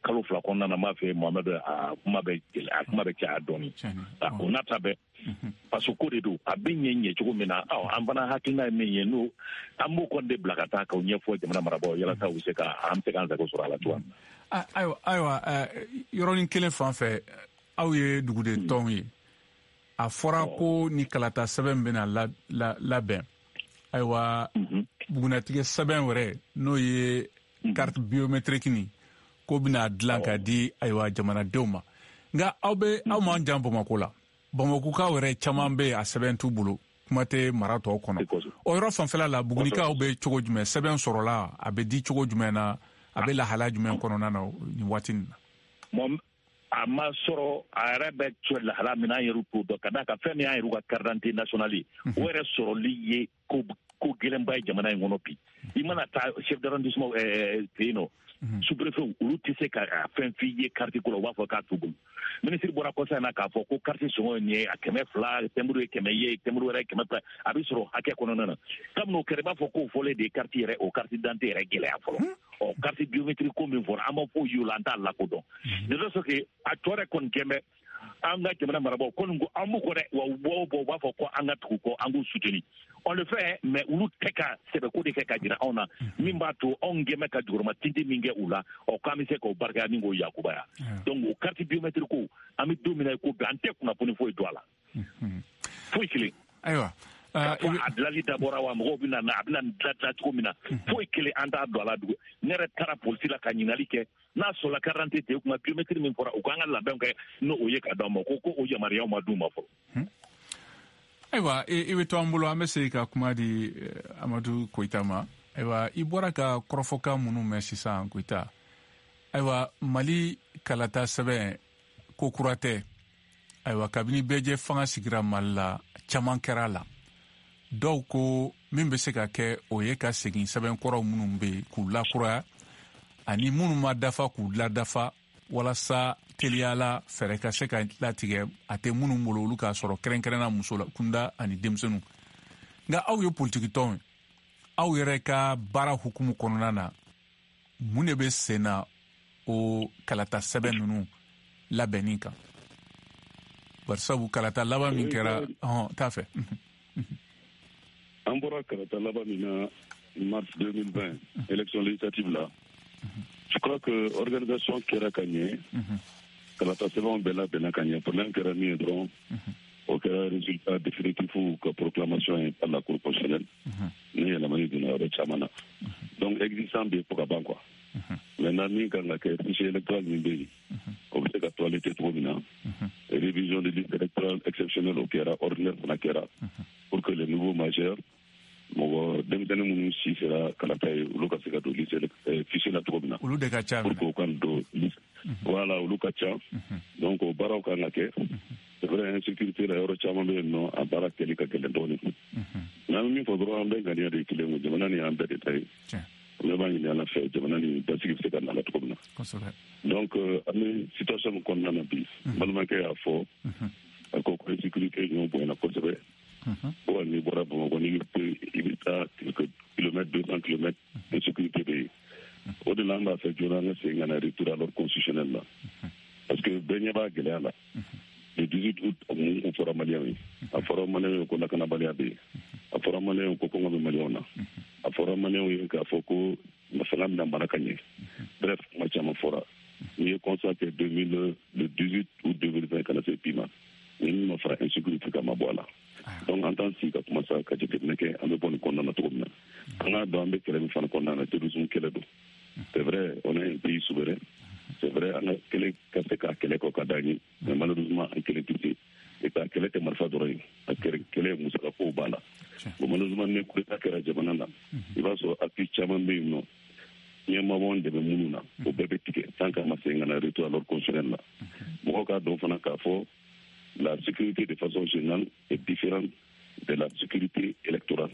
kalo 2 kɔnɔna na m'a fɛ Mohamɛd a kuma bɛ caya dɔɔni o n'a ta bɛɛ parce que ko de don a bɛ ɲɛ cogo min na an fana hakilina ye min ye n'o an b'o kɔni de bila ka taa k'o ɲɛfɔ jamana marabagaw yalasa u bɛ se ka an bɛ se k'an sago sɔrɔ a la cogoya min na. Ayiwa yɔrɔnin kelen fan fɛ aw ye duguden tɔnw ye a fɔra ko ni kalata sɛbɛn bɛna labɛn ayiwa bugunatigɛ sɛbɛn wɛrɛ n'o ye carte biométrique nin ko bɛna dilan ka di ayiwa jamanadenw ma nka aw m'an jan Bamakɔ la Bamakɔkaw yɛrɛ caman bɛ a sɛbɛn t'u bolo kuma tɛ mara tɔw kɔnɔ o yɔrɔ fanfɛla la bugunikaw bɛ cogo jumɛn sɛbɛn sɔrɔla a bɛ di cogo jumɛn na a bɛ lahala jumɛn kɔnɔna na nin waati nin na. A ma sɔrɔ a yɛrɛ bɛ cogo lahala min an yɛrɛ t'o dɔn ka d'a kan fɛn min y'an yɛrɛ ka carte d'identité nationale ye o yɛrɛ sɔrɔli ye ko gɛlɛnba ye jamana in kɔnɔ bi i mana taa chef d'arrondissement fɛ yen nɔ sous-préfet olu tɛ se ka fɛn f'i ye carte ko la u b'a fɔ k'a t'u bolo ministre bɔra kɔsa in na k'a fɔ ko carte sɔngɔ ye a 200 timbre ye 100 ye timbre wɛrɛ ye 100 a bɛ sɔrɔ hakɛ kɔnɔna na kabini o kɛra i b'a fɔ k'o fɔlen de carte yɛrɛ o carte d'identité yɛrɛ gɛlɛya fɔlɔ carte biométrique ko min fɔra an b'a fɔ y'o la an t'a lakodɔn de sorte que a tɔ yɛrɛ kɔni kɛmɛ an ka jamana marabagaw kɔni ko an b'u kɔ dɛ wa u b'a fɔ ko an ka tugu kɔ an k'u soutenir on le fait mais olu tɛ ka sɛbɛko de kɛ ka jira anw na min b'a to anw gɛmɛ ka jukɔrɔma tintin min kɛ u la k'an bɛ se k'o barikaya ni k'o yakubaya donc o carte biométrique ko an bɛ don min na ko bi an tɛ kunnafoni foyi don a la foyi kelen ayiwa a dilali dabɔra wa mɔgɔw bɛ na a bɛna dilan cogo min na foyi kelen an t'a don a la dugu ne yɛrɛ taara polisi la ka ɲininkali kɛ n'a sɔrɔla carte d'identité tɛ kuma biométrique min fɔra u k'an ka labɛnw kɛ n'o ye ka d'aw ma ko o yamaruyaw ma d'u ma fɔlɔ. Ayiwa i bɛ to an bolo an bɛ segin ka kuma di Amadu Koyita ma ayiwa i bɔra ka kɔrɔfɔkan minnu mɛn sisan Koyita ayiwa Mali kalata sɛbɛn ko kura tɛ ayiwa kabini bɛɛjɛ fanga sigira Mali la caman kɛra a la dɔw ko min bɛ se ka kɛ o ye ka segin sɛbɛn kɔrɔw minnu bɛ yen k'u lakuraya ani minnu ma dafa k'u ladafa walasa teliyala fɛrɛ ka se ka latigɛ a tɛ minnu bolo olu k'a sɔrɔ kɛrɛnkɛrɛnna muso la kunda ani denmisɛnninw nka aw ye politiki tɔnw aw yɛrɛ ka baara hukumu kɔnɔna na mun de bɛ sen na o kalata sɛbɛn ninnu labɛnni kan barisabu kalata laban min kɛra t'a fɛ. An bɔra kalata laban min na mars 2020 élection législative la je crois que organisation kɛra ka ɲɛ kalata sɛbɛnw bɛɛ labɛnna ka ɲɛ problème kɛra min ye dɔrɔn o kɛra résultat définitif ka proclamation ye par la cour constitutionnelle ni yɛlɛmani donna yɔrɔ caman na donc existant bɛ fɔ ka ban quoi maintenant min kan ka kɛ fichier électoral min bɛ yen o bɛ se ka toiletter cogo min na révision de liste électorale exceptionnelle o kɛra ordinaire fana kɛra pour que les nouveaux majeurs mɔgɔ denmisɛnnin minnu si sera kalata ye olu ka se ka don liste fichier la cogo min na olu de ka ca pour que o ka don liste voilà olu ka ca donc o baaraw kan ka kɛ c'est vrai insécurité la yɔrɔ caman bɛ yen nɔ a baara kɛli ka gɛlɛn dɔɔnin n'an bɛ min fɔ dɔrɔn an bɛɛ ŋaniya de ye kelen ye jamana nin y'an bɛɛ de ta ye ne b'a ɲini ala fɛ jamana nin basigi bɛ se ka nana cogo min na donc an bɛ situation min kɔnɔna na bi balimakɛ y'a fɔ a ko insécurité ɲɔgɔn bonyana kosɛbɛ bon n'i bɔra Bamakɔ n'i bɛ taa quelques kilomètres 200 kilomètres insécurité bɛ yen o de la an b'a fɛ joona an ka segin ka na retour à l'ordre constitutionnel la parce que bɛɛ ɲɛ b'a gɛlɛya la le 18 août mun fɔra maliyɛnw ye a fɔra maliyɛnw ye ko lakanabaliya bɛ yen a fɔra maliyɛnw ye ko kɔngɔ bɛ maliyɛnw na a fɔra maliyɛnw ye k'a fɔ ko fanga bɛna mara ka ɲɛ bref kuma caman fɔra n'i ye constat kɛ le 18 août vrai, on est un pays souverain. C'est vrai, on a quel mais malheureusement, on a et ta kele te marfa doroy kele musaka ko bala bo malheureusement ne ko ta kera jamanana il va so api chama be no ni ma bon de mununa o bebe tike tanka ma senga na retour à l'ordre constitutionnel là mo ka do fana ka fo la sécurité de façon générale est différente de la sécurité électorale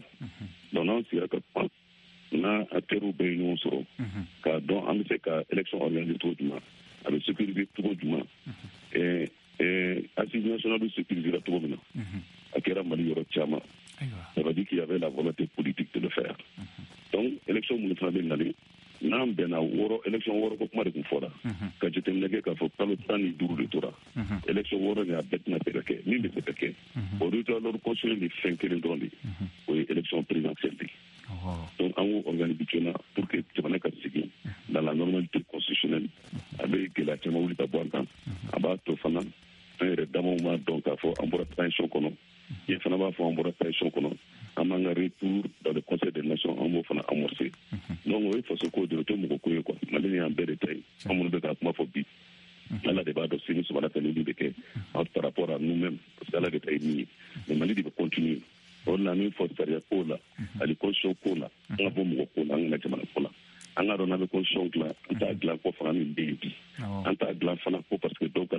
donc non c'est que na ateru be no so ka don am se ka élection organisée tout duma avec sécurité tout duma et Assise nationale de sécurité la Tourmina, à Kera Mali Yorochama, ça veut dire qu'il y avait la volonté politique de le faire. Donc, élection municipale d'année, n'am bena woro élection woro ko kuma de confora ka jetem nege ka fo talo tani duru de tora élection woro ne abet na tereke ni de tereke au retour leur conseil de finkere ndondi o élection présidentielle donc en haut organisationnel pour que tu vas sigi dans la normalité constitutionnelle avec la chama wuli ta bonta aba to fana un redamoma donc à fo ambora tension kono il fana ba fo ambora tension kono amanga retour dans le Conseil des Nations en mot fana amorcé donc il faut se ko de to mo ko ko malini en bérétail amono de ka kuma fo bi ala débat de sini sur la télé de que par rapport à nous-mêmes parce que la détail ni mais mali de continuer on a une force derrière pour là à l'école pour là on va mo ko na na jamana pour là on a donné condition là on a de la pour faire une défi on a de la fana pour parce que donc pour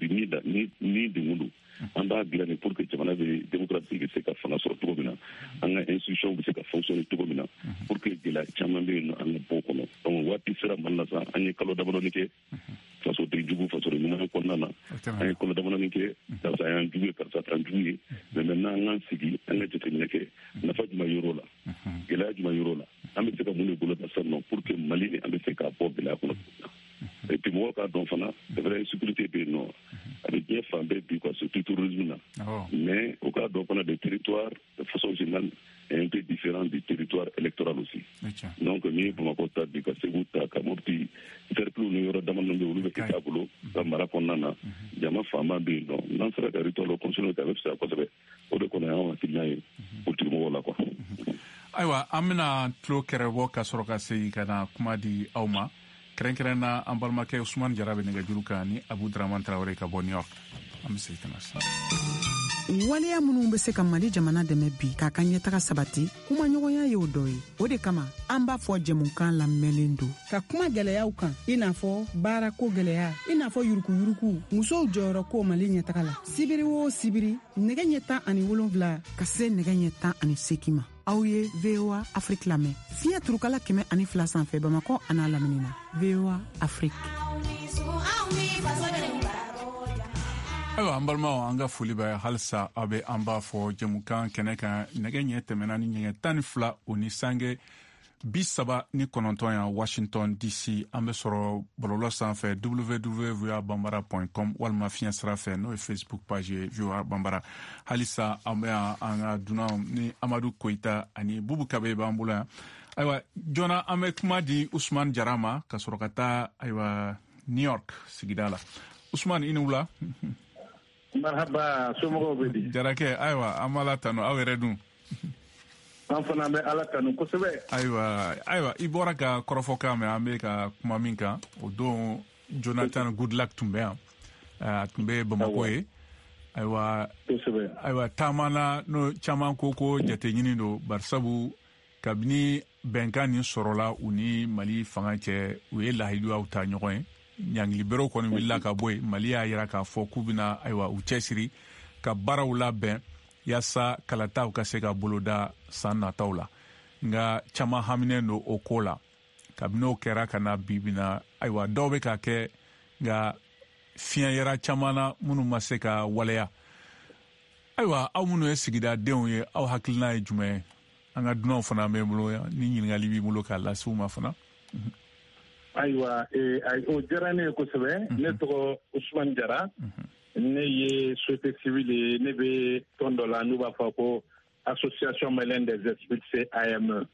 ni de nous on a de la pour que jamana de démocratie que c'est qu'à fana sur tout bien on a institution que c'est qu'à fonctionner tout bien pour que de la jamana de on beaucoup donc wati sera malasa on est kalo d'abord ni que façon de jugu façon de nous ko nana on kalo d'abord ni que ça ça un jugu par ça un jugu mais maintenant on sigi on a jeté ni que na fa juma euro là gela juma euro là on se ka mun bolo da sanno pour que mali ni on se ka po de la ko et puis moi quand on fana c'est vrai sécurité de non avec bien fambé puis quoi surtout tourisme là mais au cas donc on a des territoires de façon générale un peu différent du territoire électoral aussi donc ni pour ma côté de que c'est vous ta kamorti faire plus nous yoro damana de ulu ke tabulo da marakonna na jama fama be non nan sera territoire le conseil de avec ça quoi c'est au de connaître on finit pour tout le monde là quoi aywa amina tlo kerebo ka soroka sei kana kuma di awma keren na ambalma ke Ousmane Jarabe ne ga juruka ni Abu Draman Traoré ka bon New York am sei kana waleya minnu be se ka Mali jamana dɛmɛ bi k'a ka ɲɛtaga sabati kuma ɲɔgɔnya y'o dɔ ye o de kama an b'a fɔ jɛmukan lamɛnlen don ka kuma gwɛlɛyaw kan i n'a fɔ baarako gwɛlɛya i n'a fɔ yurukuyuruku musow jɔyɔrɔko Mali ɲɛtaga la sibiri o sibiri nɛgɛ ɲɛ 17 ka se nɛgɛ ɲɛ 18 ma aw ye VOA Afrique lamɛn fiɲɛ turukala 102 sanfɛ Bamakɔ a n'a lamini na VOA Afrique. Ayiwa an balimaw an ka foli bɛ halisa aw bɛ an b'a fɔ jɛmukan kɛnɛ kan nɛgɛ ɲɛ tɛmɛna ni ɲɛgɛn 12 o ni sange 39 yan Washington DC an bɛ sɔrɔ bɔlɔlɔ sanfɛ www.voabambara.com walima fiɲɛ sira fɛ n'o ye Facebook page ye VOA Bambara halisa an bɛ an ka dunan ni Amadu Koyita ani Bubu Kabe b'an bolo yan ayiwa jɔna an bɛ kuma di Ousmane Jara ma ka sɔrɔ ka taa ayiwa New York sigida la Ousmane i ni wula marhaba somɔgɔw bɛ di Jarakɛ ayiwa an b'ala tanu aw yɛrɛ dun an fana bɛ ala tanu kosɛbɛ ayiwa i bɔra ka kɔrɔfɔkan mɛn an bɛ ka kuma min kan o don Jonathan Goodluck tun bɛ yan a tun bɛ Bamako ye ayiwa taama na n'o caman ko jateɲini don barisabu kabini bɛnkan nin sɔrɔla u ni Mali fanga cɛ u ye lahiduyaw ta ɲɔgɔn ye ɲangiliberew kɔni wulila ka bɔ yen Mali y'a jira k'a fɔ k'u bɛna ayiwa u cɛsiri ka baaraw labɛn yaasa kalataw ka se ka boloda san nataw la nka caman haminen don o ko la kabini o kɛra ka na bi na ayiwa dɔw bɛ ka kɛ nka fiɲɛ yɛra caman na minnu ma se ka waleya ayiwa aw minnu ye sigidadenw ye aw hakilina ye jumɛn ye an ka dunanw fana bɛ bolo ni ɲininkali b'i bolo k'a lase u ma fana. ayiwa o diyara ne ye kosɛbɛ ne tɔgɔ Ousmane Jara ne ye société civile ye ne bɛ tɔn dɔ la n'u b'a fɔ ko association malienne des expulsés AME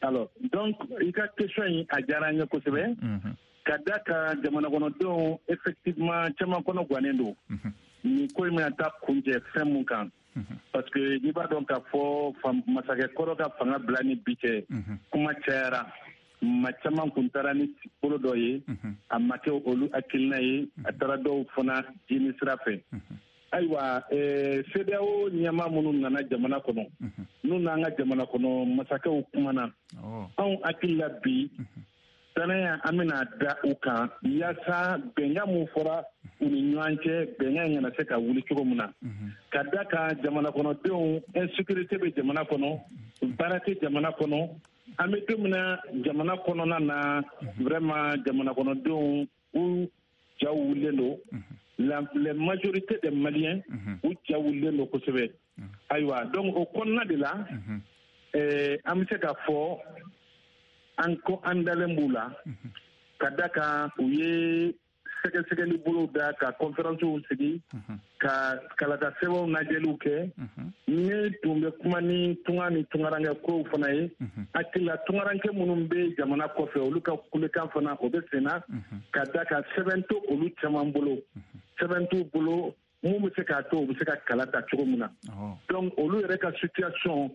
alors donc i ka question in a diyara n ye kosɛbɛ ka da ka jamana kɔnɔdenw effectivement caman kɔnɔ gannen don nin ko in bɛna taa kunjɛ fɛn mun kan parce que n'i b'a dɔn k'a fɔ masakɛ kɔrɔ ka fanga bila ni bi cɛ kuma cayara ma caman kun taara ni bolo dɔ ye a ma kɛ olu hakilina ye a taara dɔw fana jini sira fɛ ayiwa CEDEAO ɲɛmaa minnu nana jamana kɔnɔ n'u n'an ka jamana kɔnɔ masakɛw kumana anw hakili la bi danaya an bɛna da u kan yaasa bɛnkan mun fɔra u ni ɲɔgɔn cɛ bɛnkan in kana se ka wuli cogo min na ka da kan jamana kɔnɔdenw insécurité bɛ jamana kɔnɔ baara tɛ jamana kɔnɔ an bɛ don min na jamana kɔnɔna na vraiment jamana kɔnɔdenw u ja wulilen don la majorité des Maliens u ja wulilen don kosɛbɛ ayiwa donc o kɔnɔna de la an bɛ se ka fɔ an ko an dalen b'u la ka da kan u ye sɛgɛsɛgɛli bolo da ka conférencew sigi ka kalata sɛbɛnw lajɛliw kɛ ne tun bɛ kuma ni tunga ni tungarankɛ kow fana ye hakili la tungarankɛ minnu bɛ jamana kɔfɛ olu ka kulekan fana o bɛ senna ka da kan sɛbɛn to olu caman bolo sɛbɛn t'u bolo mun bɛ se k'a to u bɛ se ka kala ta cogo min na donc olu yɛrɛ ka situation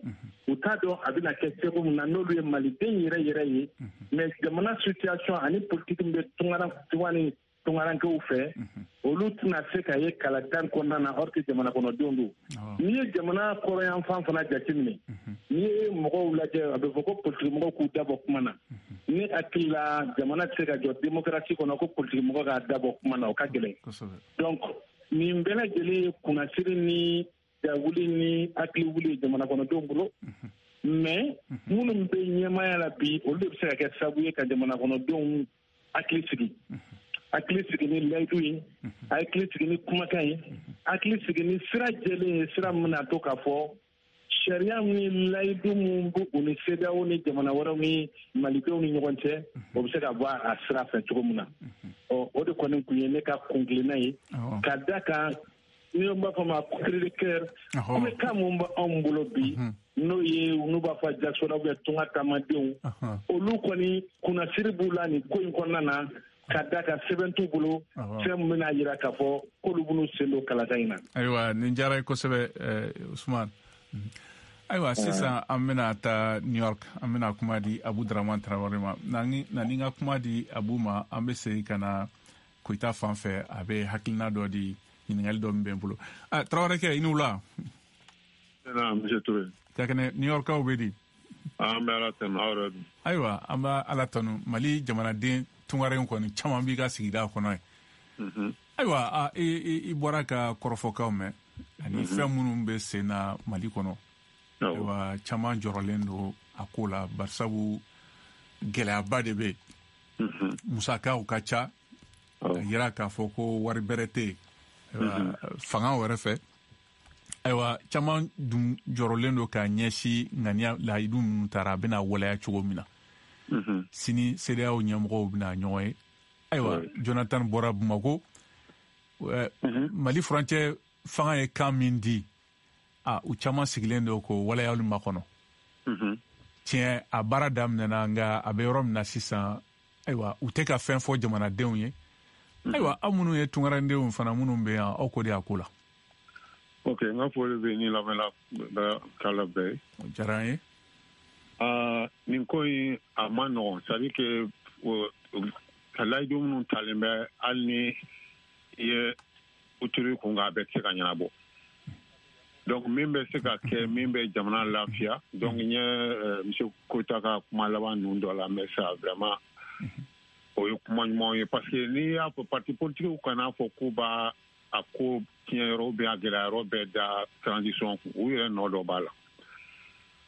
u t'a dɔn a bɛna kɛ cogo min na n'olu ye maliden yɛrɛ ye mais jamana situation ani politique min bɛ tunga ni tungarankɛw fɛ olu tɛna se ka ye kaladan kɔnɔna na or que jamana kɔnɔdenw don n'i ye jamana kɔrɔyanfan fana jateminɛ n'i ye mɔgɔw lajɛ a bɛ fɔ ko politique mɔgɔw k'u dabɔ kuma na ni hakili la jamana tɛ se ka jɔ démocratie kɔnɔ ko politique mɔgɔ k'a dabɔ kuma na o ka gɛlɛn donc nin bɛɛ lajɛlen ye kunnasiri ni jawuli ni hakili wuli jamana kɔnɔdenw bolo mais minnu bɛ ɲɛmaya la bi olu de bɛ se ka kɛ sababu ye ka jamana kɔnɔdenw hakili sigi hakili sigi ni layidu ye hakili sigi ni kumakan ye hakili sigi ni sira jɛlen ye sira min na to k'a fɔ sariya ni layidu min b'u ni CEDEAO ni jamana wɛrɛw ni malidenw ni ɲɔgɔn cɛ o bɛ se ka bɔ a sira fɛ cogo min na o de kɔni tun ye ne ka kunkilenna ye ka da kan ni b'a fɔ ma cri de cœur an bɛ kan mun b'anw bolo bi n'u b'a fɔ diaspora ou bien tunga taamadenw olu kɔni kunnasiri b'u la nin ko in kɔnɔna na ka da ka sɛbɛn t'u bolo fɛn min bɛna jira k'a fɔ k'olu b'u sen don kalata in na. Ayiwa nin diyara ye kosɛbɛ Usman. Ayiwa sisan an bɛna taa New York an bɛna kuma di Abu Dramane Traoré ma nani n ka kuma di Abu ma an bɛ segin ka na Koyita fan fɛ a bɛ hakilina dɔ di ɲininkali dɔ min bɛ n bolo. Traoré kɛ i ni wula. Monsieur Touré. Ka kɛnɛ New Yorkaw bɛ di. An bɛ Ala tanu aw yɛrɛ dun. Ayiwa an bɛ Ala tanu Mali jamanaden tungaren kɔni caman b'i ka sigida kɔnɔ ye ayiwa i bɔra ka kɔrɔfɔkaw mɛn ani fɛn minnu bɛ sen na Mali kɔnɔ ayiwa caman jɔrɔlen don a ko la barisabu gɛlɛyaba de bɛ yen musakaw ka ca ka yira k'a fɔ ko wari bɛrɛ tɛ yen fanga wɛrɛ fɛ ayiwa caman dun jɔrɔlen don ka ɲɛsin ŋaniya layidu minnu taara a bɛna waleya cogo min na sini CEDEAO ɲɛmɔgɔw bɛna ɲɔgɔn ye ayiwa Jonathan bɔra Bamako Mali furancɛ fanga ye kan min di u caman sigilen don ko waleyali makɔnɔ tiɲɛ a baara daminɛna nka a bɛ yɔrɔ min na sisan ayiwa u tɛ ka fɛn fɔ jamanadenw ye ayiwa aw minnu ye tungarandenw fana minnu bɛ yan aw ko de a ko la. Ok n ka foli bɛ ni lamɛnla k'ala bɛɛ ye. O diyara an ye. Nin ko in a ma nɔgɔn c'est à dire que ka layidu minnu talen bɛ hali ni i ye uturu kun a bɛ se ka ɲɛnabɔ donc min bɛ se ka kɛ min bɛ jamana lafiya donc n ye monsieur Koyita ka kuma laban ninnu dɔ la mais ça vraiment o ye kuma ɲumanw ye parce que n'i y'a fɔ parti politique kana fɔ k'u b'a a ko tiɲɛ yɔrɔ ou bien a gɛlɛya yɔrɔ bɛɛ da transition kun u yɛrɛ nɔ dɔ b'a la.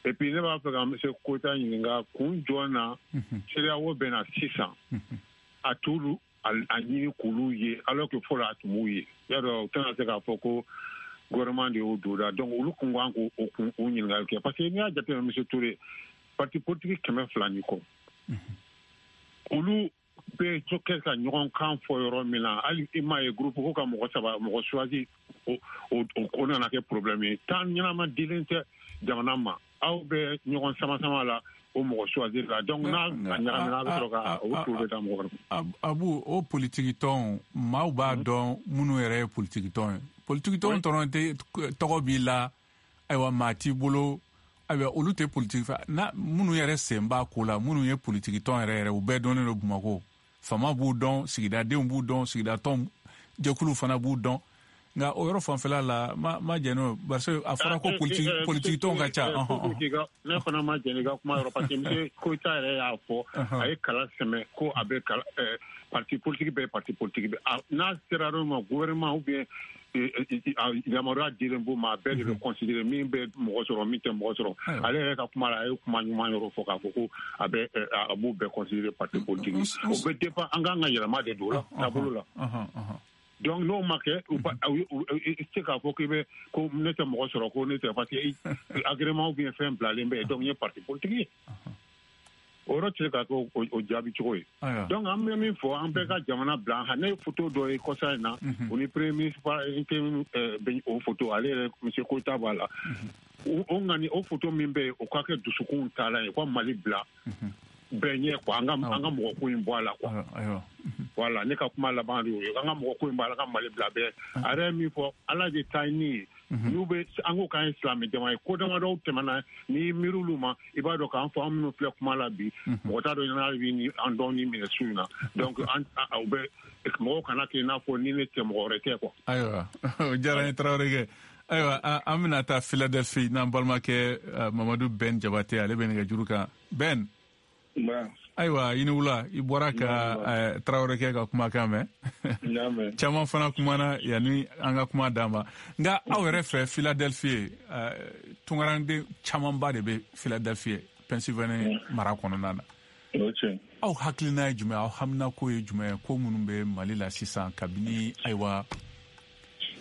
Et puis ne b'a fɛ ka monsieur Koyita ɲininka kun jɔn na CEDEAO bɛna sisan a t'olu a ɲini k'olu ye alors que fɔlɔ a tun b'u ye yadɔ u tɛna se k'a fɔ ko gouvernement de y'o don da donc olu kun kan k'o ɲininkali kɛ parce que n'i y'a jateminɛ monsieur Touré parti politique 200 ni kɔ olu bɛ kɛ ka ɲɔgɔn kan fɔ yɔrɔ min na hali i m'a ye groupe ko ka mɔgɔ 3 mɔgɔ choisi o nana kɛ problème ye temps ɲɛnama dilen tɛ jamana ma aw bɛ ɲɔgɔn sama la o mɔgɔ choisir la donc n'a ɲagamina a bɛ sɔrɔ ka o tulo bɛ taa mɔgɔ wɛrɛ. Abu o politique tɔn maaw b'a dɔn minnu yɛrɛ ye politique tɔn ye politique tɔn tɔrɔn tɛ tɔgɔ b'i la ayiwa maa t'i bolo ayiwa olu tɛ politiki fɛ na minnu yɛrɛ sen b'a ko la minnu ye politiki tɔn yɛrɛ u bɛɛ dɔnnen don Bamako fama b'u dɔn sigidadenw b'u dɔn sigidatɔn jɛkulu fana b'u dɔn nka o yɔrɔ fanfɛla la ma jɛn'o parce que a fɔra ko politiki tɔnw ka ca ne fana ma jɛn i ka kuma yɔrɔ parce que monsieur Koita yɛrɛ y'a fɔ a ye kala sɛmɛ ko a bɛ parti politique bɛɛ parti politique bɛɛ n'a sera yɔrɔ ma gouvernement ou bien yamaruya dilen b'o ma a bɛɛ de bɛ considérer min bɛ mɔgɔ sɔrɔ min tɛ mɔgɔ sɔrɔ ale yɛrɛ ka kuma la a ye kuma ɲuman yɔrɔ fɔ k'a fɔ ko a b'u bɛɛ considérer parti politique o bɛ dépend an k'an ka yɛlɛma de don o la taabolo la donc n'o ma kɛ se k'a fɔ k'i bɛ ko ne tɛ mɔgɔ sɔrɔ ko ne tɛ parce que agrément ou bien fɛn bilalen bɛ donc n ye parti politique ye o yɔrɔ tɛ se k'a kɛ o jaabi cogo ye donc an bɛ min fɔ an bɛɛ ka jamana bila ne ye photo dɔ ye kɔsa in na o ni premier ministre bɛ o photo ale yɛrɛ monsieur Koita b'a la o ŋani o photo min bɛ yen o ka kɛ dusukun taalan ye ko Mali bila bɛɛ ɲɛ quoi an ka mɔgɔ ko in bɔ a la quoi voilà ne ka kuma laban de ye an ka mɔgɔ ko in b'a la ka Mali bila bɛɛ a yɛrɛ ye min fɔ ala de ta ye nin ye n'u bɛ an ko k'an ye silamɛ jama ye ko damadɔw tɛmɛna n'i miiri olu ma i b'a dɔn k'an fɔ an minnu filɛ kuma la bi mɔgɔ t'a dɔn n'a bɛ ni an dɔn ni minɛ su in na donc u bɛ mɔgɔw kana kɛ i n'a fɔ ni ne tɛ mɔgɔ wɛrɛ tɛ quoi. ayiwa o diyara n ye Tarawele kɛ ayiwa an bɛna taa Philadelphie n'an balimakɛ Mamadu Ben Jabate ale bɛ nɛgɛjuru kan Ben. ayiwa i ni wula i bɔra ka Tarawele kɛ ka kumakan mɛn caman fana kumana yanni an ka kuma d'an ma nka aw yɛrɛ fɛ Philadelphie tungaranden camanba de bɛ Philadelphie Pennsylvania mara kɔnɔna na aw hakilina ye jumɛn aw haminako ye jumɛn ko minnu bɛ Mali la sisan kabini ayiwa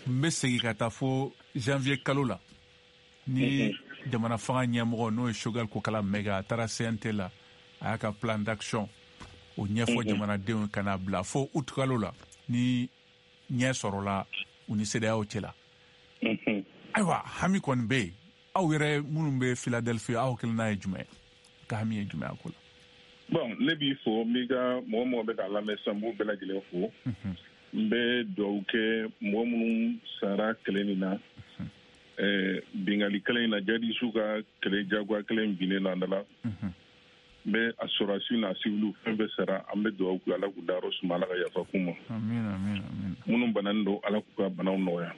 n bɛ segin ka taa fo janvier kalo la ni jamana fanga ɲɛmɔgɔ n'o ye Choguel Kokala Maïga a taara CNT la a y'a ka plan d'action o ɲɛfɔ jamanadenw ka n'a bila fo août kalo la ni ɲɛ sɔrɔla u ni CEDEAO cɛla ayiwa hami kɔni bɛ yen aw yɛrɛ minnu bɛ Philadelphie aw hakilina ye jumɛn ka hami ye jumɛn a ko la. bon ne b'i fo n b'i ka mɔgɔ mɔgɔ bɛ k'a lamɛn sisan n b'u bɛɛ lajɛlen fo n bɛ dugawu kɛ mɔgɔ minnu sara kɛlɛ nin na bingali kɛlɛ in na jadisiw ka kɛlɛ jagoya kɛlɛ in binnen na la n bɛ a sɔrɔsiw n'a siwiliw fɛn bɛɛ sara an bɛ dugawu kɛ ala k'u dayɔrɔ suma ala ka yafa k'u ma minnu bananen don ala k'u ka banaw nɔgɔya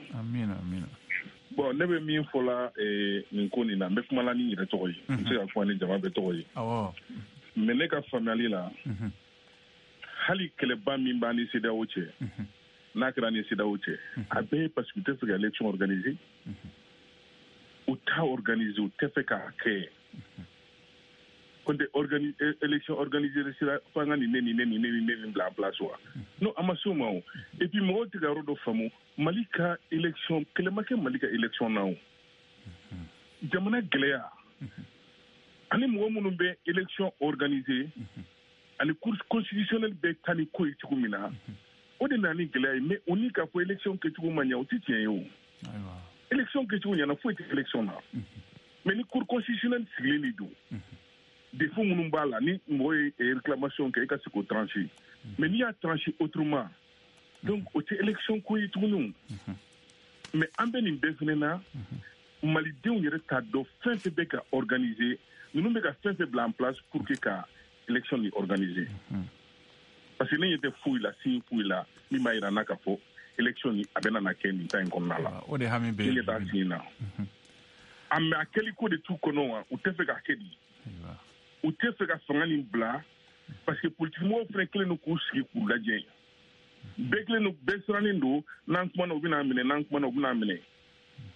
bon ne bɛ min fɔ la nin ko nin na n bɛ kuma la ni n yɛrɛ tɔgɔ ye n bɛ se ka kuma ni jama bɛɛ tɔgɔ ye mais ne ka faamuyali la hali kɛlɛba min b'an ni CEDEAO cɛ n'a kɛra ni CEDEAO cɛ a bɛɛ ye parce que u tɛ fɛ ka élection organiser u t'a organiser u tɛ fɛ k'a kɛ ko tɛ élection organiser sira fo an ka nin bila en place wa non a ma se o ma o et puis mɔgɔw tɛ ka yɔrɔ dɔ faamu Mali ka élection kɛlɛ ma kɛ Mali ka élection na o jamana gɛlɛya ani mɔgɔ minnu bɛ élection organiser ani cour constitutionnelle bɛ taa ni ko ye cogo min na o de nana ni gɛlɛya ye mais o ni k'a fɔ élection kɛcogo ma ɲɛ o tɛ tiɲɛ ye o élection kɛcogo ɲɛna foyi tɛ élection na mais ni cour constitutionnelle sigilen de don défaut minnu b'a la ni mɔgɔ ye réclamation kɛ i ka se k'o trancher mais n'i y'a trancher autrement donc o tɛ élection ko ye tuguni mais an bɛ nin bɛɛ fɛnɛ na malidenw yɛrɛ t'a dɔn fɛn fɛn bɛ ka organiser ninnu bɛ ka fɛn fɛn bila en place pour que ka élection ni organiser parce que ne ɲɛ tɛ foyi la signe foyi la min b'a yira n na k'a fɔ élection ni a bɛna na kɛ nin ta in kɔnɔna la o de hami bɛ ne ɲɛ t'a signe na a mais a kɛli ko de t'u kɔnɔ wa u tɛ fɛ k'a kɛ di u tɛ fɛ ka fanga nin bila parce que politikimɔgɔw fana kɛlen don k'u sigi k'u lajɛ bɛɛ kɛlen don bɛɛ sirannen don n'an kumana u bɛna minɛ n'an kumana u bɛna minɛ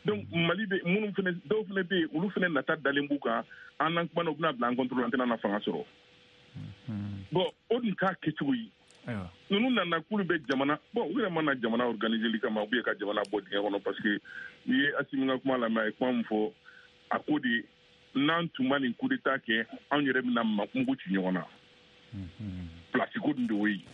donc Mali bɛ minnu fana dɔw fana bɛ yen olu fana nata dalen b'u kan an n'an kumana u bɛna bila an contrôle an tɛna na fanga sɔrɔ bon o dun t'a kɛcogo ye ninnu nana k'olu bɛ jamana bon u yɛrɛ mana jamana organiseli kama u bɛ ka jamana bɔ dingɛ kɔnɔ parce que n'i ye Asimi ka kuma lamɛn a ye kuma min fɔ a ko de n'an tun ma nin coup d'état kɛ anw yɛrɛ bɛna mugu ci ɲɔgɔn na place ko dun de y'o ye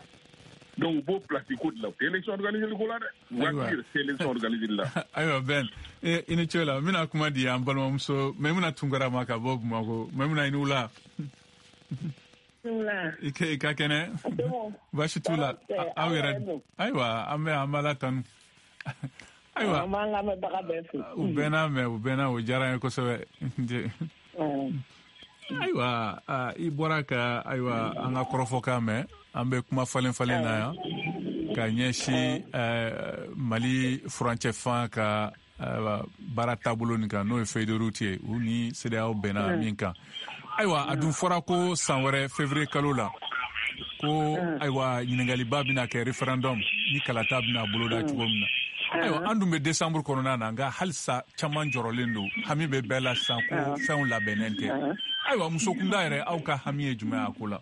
donc u b'o place ko de la u tɛ élection organiseli ko la dɛ waati yɛrɛ tɛ élection organiseli la ayiwa Ben i ni ce la n bɛna kuma di an balimamuso Maimuna Tunkara ma ka bɔ Bamakɔ Maimuna i ni wula i ka kɛnɛ baasi t'u la aw yɛrɛ ayiwa an bɛ an b'ala tanu ayiwa u bɛɛ n'a mɛn o diyara n ye kosɛbɛ ayiwa i bɔra ka ayiwa an ka kɔrɔfɔkan mɛn an bɛ kuma falen na yan ka ɲɛsin mali furancɛ fan ka baara taabolo nin kan n'o ye feuille de route ye u ni CEDEAO bɛnna min kan ayiwa a dun fɔra ko san wɛrɛ février kalo la ko ayiwa ɲiningaliba bɛna kɛ référendum ni kalata bɛna boloda cogo min na ayiwa an dun bɛ décembre kɔnɔna na nka halisa caman jɔrɔlen don hami bɛ bɛɛ la sisan ko fɛnw labɛnnen tɛ ayiwa muso kunda yɛrɛ aw ka hami ye jumɛn a ko la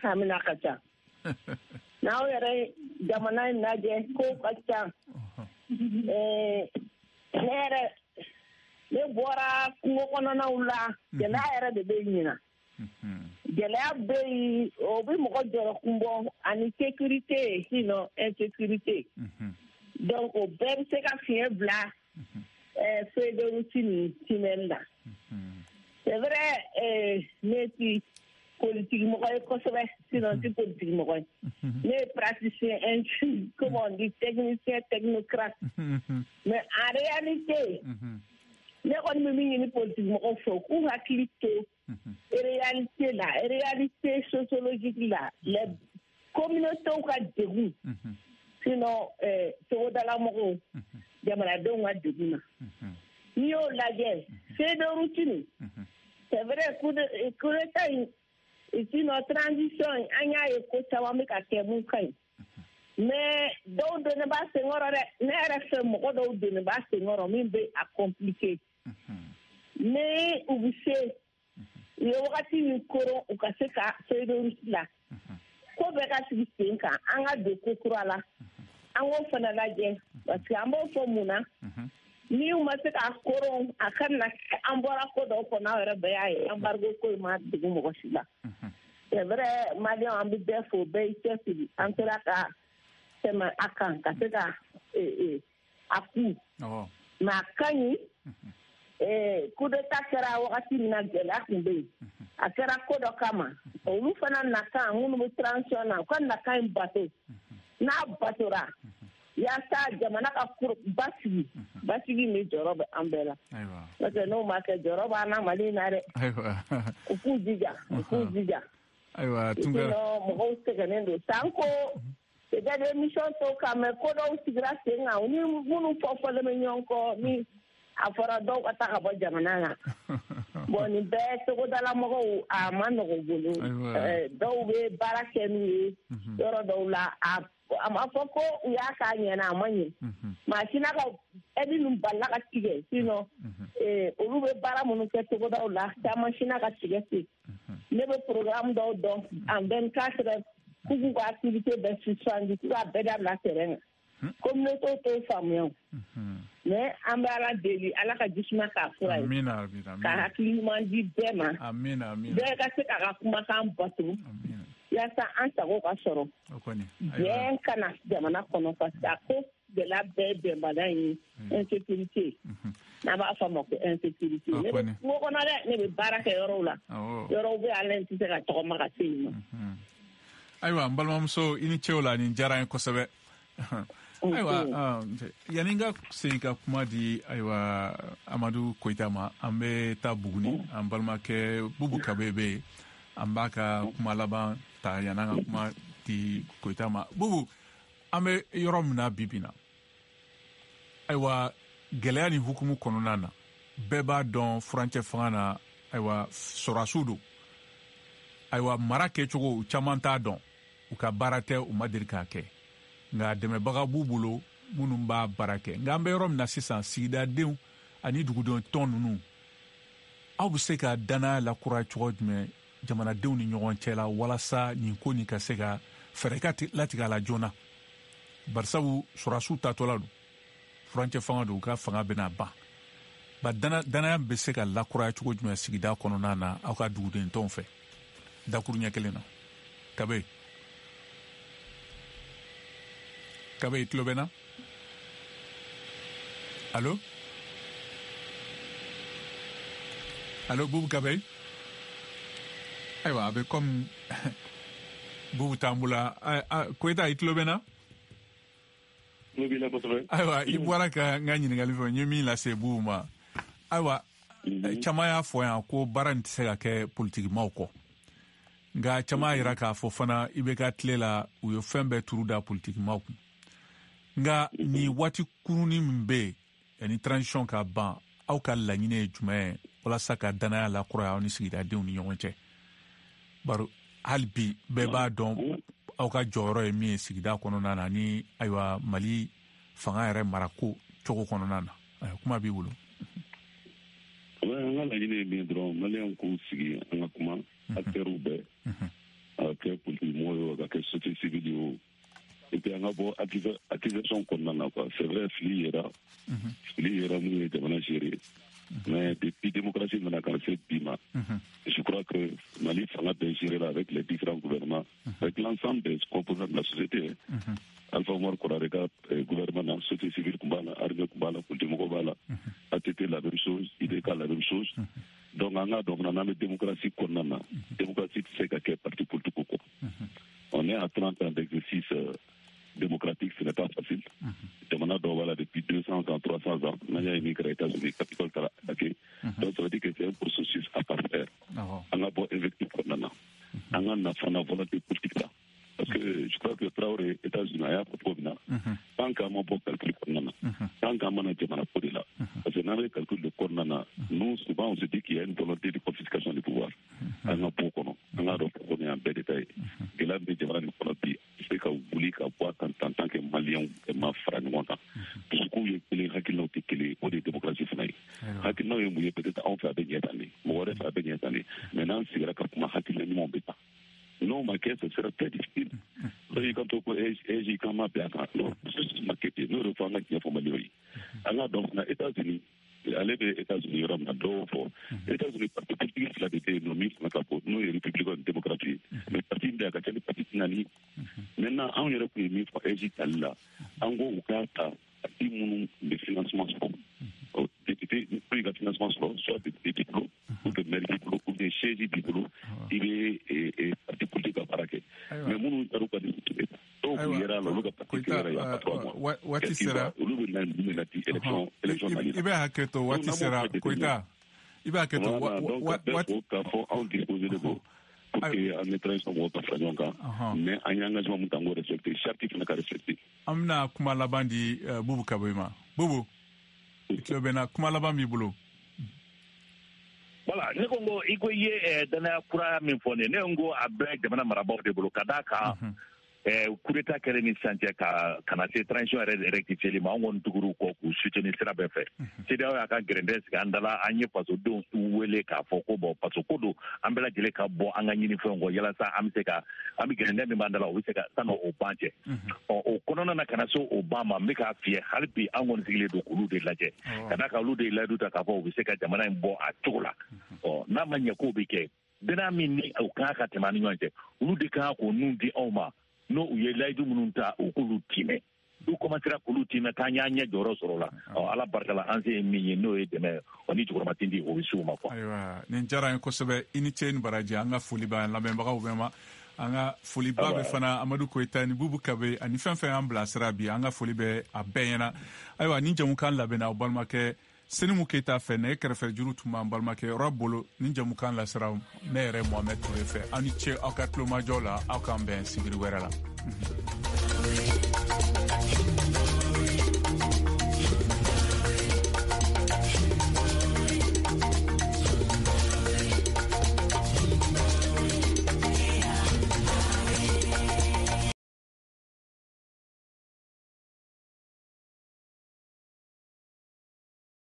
hamina ka ca n'aw yɛrɛ jamana in lajɛ ko ka ca ne yɛrɛ ne bɔra kungo kɔnɔnaw la gɛlɛya yɛrɛ de bɛ ɲina gɛlɛya bɛ yen o bɛ mɔgɔ jɔrɔ kun bɔ ani sécurité sinon insécurité donc o bɛɛ bɛ se ka fiɲɛ bila feuille de route ni tunnel la c'est vrai ne ti politique mɔgɔ ye kosɛbɛ sinon ti politique mɔgɔ ye ne ye praticien comme on dit technicien technocrate mais en réalité ne kɔni bɛ min ɲini politique mɔgɔw fɛ u k'u hakili to réalité la réalité sociologique la les communautés ka degun sinon togodala mɔgɔw jamanadenw ka degun na n'i y'o lajɛ feuille de route nin c'est vrai coup d'état sinon transition an y'a ye ko caman bɛ ka kɛ mun ka ɲi mais dɔw donnen b'a senkɔrɔ dɛ ne yɛrɛ fɛ mɔgɔ dɔw donnen b'a senkɔrɔ min bɛ a compliqué mais u bɛ se u ye wagati min koron u ka se ka feuille de route la ko bɛɛ ka sigi sen kan an ka don ko kura la an k'o fana lajɛ parce que an b'o fɔ mun na ni u ma se k'a koron a ka na an bɔra ko dɔw kɔnɔ aw yɛrɛ bɛɛ y'a ye embargo ko in ma degun mɔgɔ si la c'est vrai maliyɛnw an bɛ bɛɛ fo bɛɛ y'i cɛsiri an sera ka tɛmɛ a kan ka se ka a ku mais a ka ɲi coup d'état kɛra wagati min na gɛlɛya tun bɛ yen a kɛra ko dɔ kama olu fana nakan minnu bɛ transition na u ka nakan in bato n'a batora yaasa jamana ka basigi bɛ jɔyɔrɔ bɛ an bɛɛ la parce que n'o ma kɛ jɔyɔrɔ b'an na Mali in na dɛ u k'u jija sinon mɔgɔw sɛgɛnnen don san ko peut-être émission tɔw kan mais ko dɔw sigira sen kan ni minnu fɔfɔlen bɛ ɲɔgɔn kɔ ni a fɔra dɔw ka taa ka bɔ jamana na bon nin bɛɛ togodala mɔgɔw a ma nɔgɔ bolo dɔw bɛ baara kɛ n'u ye yɔrɔ dɔw la a ma fɔ ko u y'a k'a ɲɛna a ma ɲɛ maa si n'a ka aide ninnu balila ka tigɛ sinon olu bɛ baara minnu kɛ togodaw la caman si n'a ka tigɛ ten ne bɛ programme dɔw dɔn en 24 k'u k'u ka activité bɛɛ suspendre k'u k'a bɛɛ dabila terrain kan communauté t'o faamuya o mais an bɛ Ala deli Ala ka jisuma k'a fura ye ka hakili ɲuman di bɛɛ ma bɛɛ ka se k'a ka kumakan bato yaasa an sago ka sɔrɔ bɛn kana jamana kɔnɔ parce que a ko gɛlɛya bɛɛ bɛnbaliya ye insécurité n'an b'a fɔ a ma ko insécurité ne bɛ kungo kɔnɔ dɛ ne bɛ baara kɛ yɔrɔw la yɔrɔw bɛ Ala tɛ se ka tɔgɔma ka se yen nɔ. ayiwa n balimamuso i ni cɛw la nin diyara n ye kosɛbɛ ayiwa yanni n ka segin ka kuma di ayiwa Amadu Koyita ma an bɛ taa Buguni an balimakɛ Bubu Kabe bɛ yen an b'a ka kuma laban ta yanni an ka kuma di Koyita ma Bubu an bɛ yɔrɔ min na bi bi na ayiwa gɛlɛya ni hukumu kɔnɔna na bɛɛ b'a dɔn furancɛ fanga na ayiwa sɔrɔdasiw don ayiwa mara kɛcogo caman t'a dɔn u ka baara tɛ u ma deli k'a kɛ nka dɛmɛbaga b'u bolo minnu b'a baara kɛ nka an bɛ yɔrɔ min na sisan sigidadenw ani dugudenw tɔn ninnu aw bɛ se ka danaya lakura cogo jumɛn jamanadenw ni ɲɔgɔn cɛ la walasa nin ko nin ka se ka fɛɛrɛ ka latigɛ a la joona barisabu sɔrɔdasiw tatɔla don furancɛ fanga don u ka fanga bɛna ban ba danaya bɛ se ka lakura cogo jumɛn sigida kɔnɔna na aw ka duguden tɔnw fɛ dakuru ɲɛ kelen na Kabe i tulo bɛ na allo Bubu Kabe ayiwa a bɛ comme Bubu t'an bolo Koyita i tulo bɛ na ayiwa i bɔra ka n ka ɲininkali fɛ n ye min lase Bubu ma ayiwa caman y'a fɔ yan ko baara in tɛ se ka kɛ politikimaw kɔ nka caman y'a yira k'a fɔ fana i bɛ ka tile la u ye fɛn bɛɛ turu da politikimaw kun nka nin waati kurunin min bɛ yen yanni transition ka ban aw ka laɲini ye jumɛn ye walasa ka danaya lakura aw ni sigidadenw ni ɲɔgɔn cɛ bari hali bi bɛɛ b'a dɔn aw ka jɔyɔrɔ ye min ye sigida kɔnɔna na ni ayiwa Mali fanga yɛrɛ marako cogo kɔnɔna na kuma b'i bolo. An ka laɲini ye min dɔrɔn Maliyɛnw k'u sigi an ka kuma acteurs bɛɛ a kɛ politigimɔgɔw ye a ka kɛ société civile ye o et puis an ka bɔ accusation kɔnɔna na quoi c'est vrai fili yera mun ye jamana gérer mais depuis démocratie nana ka se bi ma je crois que Mali fanga bɛɛ gérer avec les différents gouvernements avec l'ensemble des composants de la société Alpha Omar Korare ka gouvernement société civile kun b'a la armée kun b'a la politigimɔgɔw b'a la ATT la même chose IDK la même chose donc an ka dɔn fana n'an bɛ démocratie kɔnɔna na démocratie tɛ se ka kɛ parti politique kɔ on est à 30 ans d'exercice démocratique, ce n'est pas facile. Jamana dɔw b'a la depuis 200 ans, 300 ans. N'an y'a ye min kɛra États-Unis, Capitole taara attaqué. Donc ça veut dire que c'est un processus à part faire. An ka bɔ invectif kɔnɔna na. An ka na fana volonté politique la. Parce que je crois que Traoré États-Unis a y'a fɔ cogo min na. Tant qu'an ma bɔ calcul kɔnɔna na. Tant qu'an mana jamana ko de la. Parce que n'an bɛ calcul de kɔnɔna na, nous souvent on se dit qu'il y a une volonté de confiscation du pouvoir. An ka bɔ kɔnɔ. An ka dɔn ko nin y'an bɛɛ détaillé. Gɛlɛya bɛ jamana nin kɔnɔ bi. Se ka wuli ka bɔ en tant que Malien ma fara ɲɔgɔn kan dusukun ye kelen hakilinaw tɛ kelen o de ye démocratie fana ye hakilinaw ye mun ye peut-être anw fɛ a bɛ ɲɛ tan de mɔgɔ wɛrɛ fɛ a bɛ ɲɛ tan de mais n'an sigira ka kuma hakilina ɲumanw bɛ ta n'o ma kɛ ce sera très difficile donc i ka to ko EJ k'an ma bɛn a kan non processus ma kɛ ten n'o de fɔ an ka tiɲɛ fɔ Maliyɛnw ye an k'a dɔn fana États-Unis ale bɛ États-Unis yɔrɔ min na dɔw fɔ États-Unis parti politique fila de bɛ yen nɔ min fana ka bɔ n'o ye républicain ni démocrate ye mais parti in de a ka ca ni parti naani maintenant anw yɛrɛ tun ye min fɔ EJ tali la an ko u k'a ta parti minnu bɛ financement sɔrɔ député pour i ka financement sɔrɔ soit député b'i bolo ou que maire b'i bolo ou bien siège b'i bolo i bɛ parti politique ka baara kɛ mais minnu taara u ka député dɔw tun yɛrɛ la olu ka parti yɛrɛ y'a pas 3 mois waati sera olu bɛ na nin na di élection Mali la i bɛ hakɛ to waati sera Koyita i bɛ hakɛ to waati k'a fɔ anw disposé de don pour que an bɛ transition mɔgɔw ka fara ɲɔgɔn kan mais an ye engagement min ta an k'o respecté charte fana ka respecté. An bɛna kuma laban di Bubu Kaboyi ma Bubu i tulo bɛ n na kuma laban b'i bolo. Voilà ne ko n ko i ko i ye danaya kura min fɔ ne ko n ko a bɛɛ jamana marabaaw de bolo ka d'a kan coup d'état kɛra ni sisan cɛ ka na se transition yɛrɛ rectifier ma an kɔni tugur'u kɔ k'u soutenir sira bɛɛ fɛ CEDEAO y'a ka gɛrɛndɛ sigi an dala an ye fasodenw wele k'a fɔ ko bon faso ko don an bɛɛ lajɛlen ka bɔ an ka ɲinifɛnw kɔ yalasa an bɛ se ka an bɛ gɛrɛndɛ min b'an dala o bɛ se ka san'o ban cɛ o kɔnɔna na ka na se o ban ma n bɛ k'a fiyɛ hali bi an kɔni sigilen don k'olu de lajɛ ka d'a kan olu de layidu ta k'a fɔ u bɛ se ka jamana in bɔ a cogo la n'a ma ɲɛ k'o bɛ kɛ bɛn'a min ni o kan ka tɛmɛ an ni ɲɔgɔn cɛ olu de kan k'o nun di anw ma n'o u ye layidu minnu ta u k'olu timɛ n'u commencera k'olu timɛ k'an y'a ɲɛ jɔyɔrɔ sɔrɔ la ala barika la an se ye min ye n'o ye dɛmɛ o ni jukɔrɔmatindi o bɛ s'u ma quoi. Ayiwa nin diyara n ye kosɛbɛ i ni ce ni baraji an ka foli b'an lamɛnbagaw bɛɛ ma an ka foli ba bɛ fana Amadu Koyita ni Bubu Kabe ani fɛn fɛn y'an bilasira bi an ka foli bɛ a bɛɛ ɲɛna ayiwa ni jamukan labɛnna aw balimakɛ Senimu Keyita fɛ ne kɛrɛfɛ juru tun b'an balimakɛ yɔrɔ bolo ni jamukan lasira ne yɛrɛ Mohamed Toure fɛ aw ni ce aw ka tulomajɔ la aw k'an bɛn sigiri wɛrɛ la.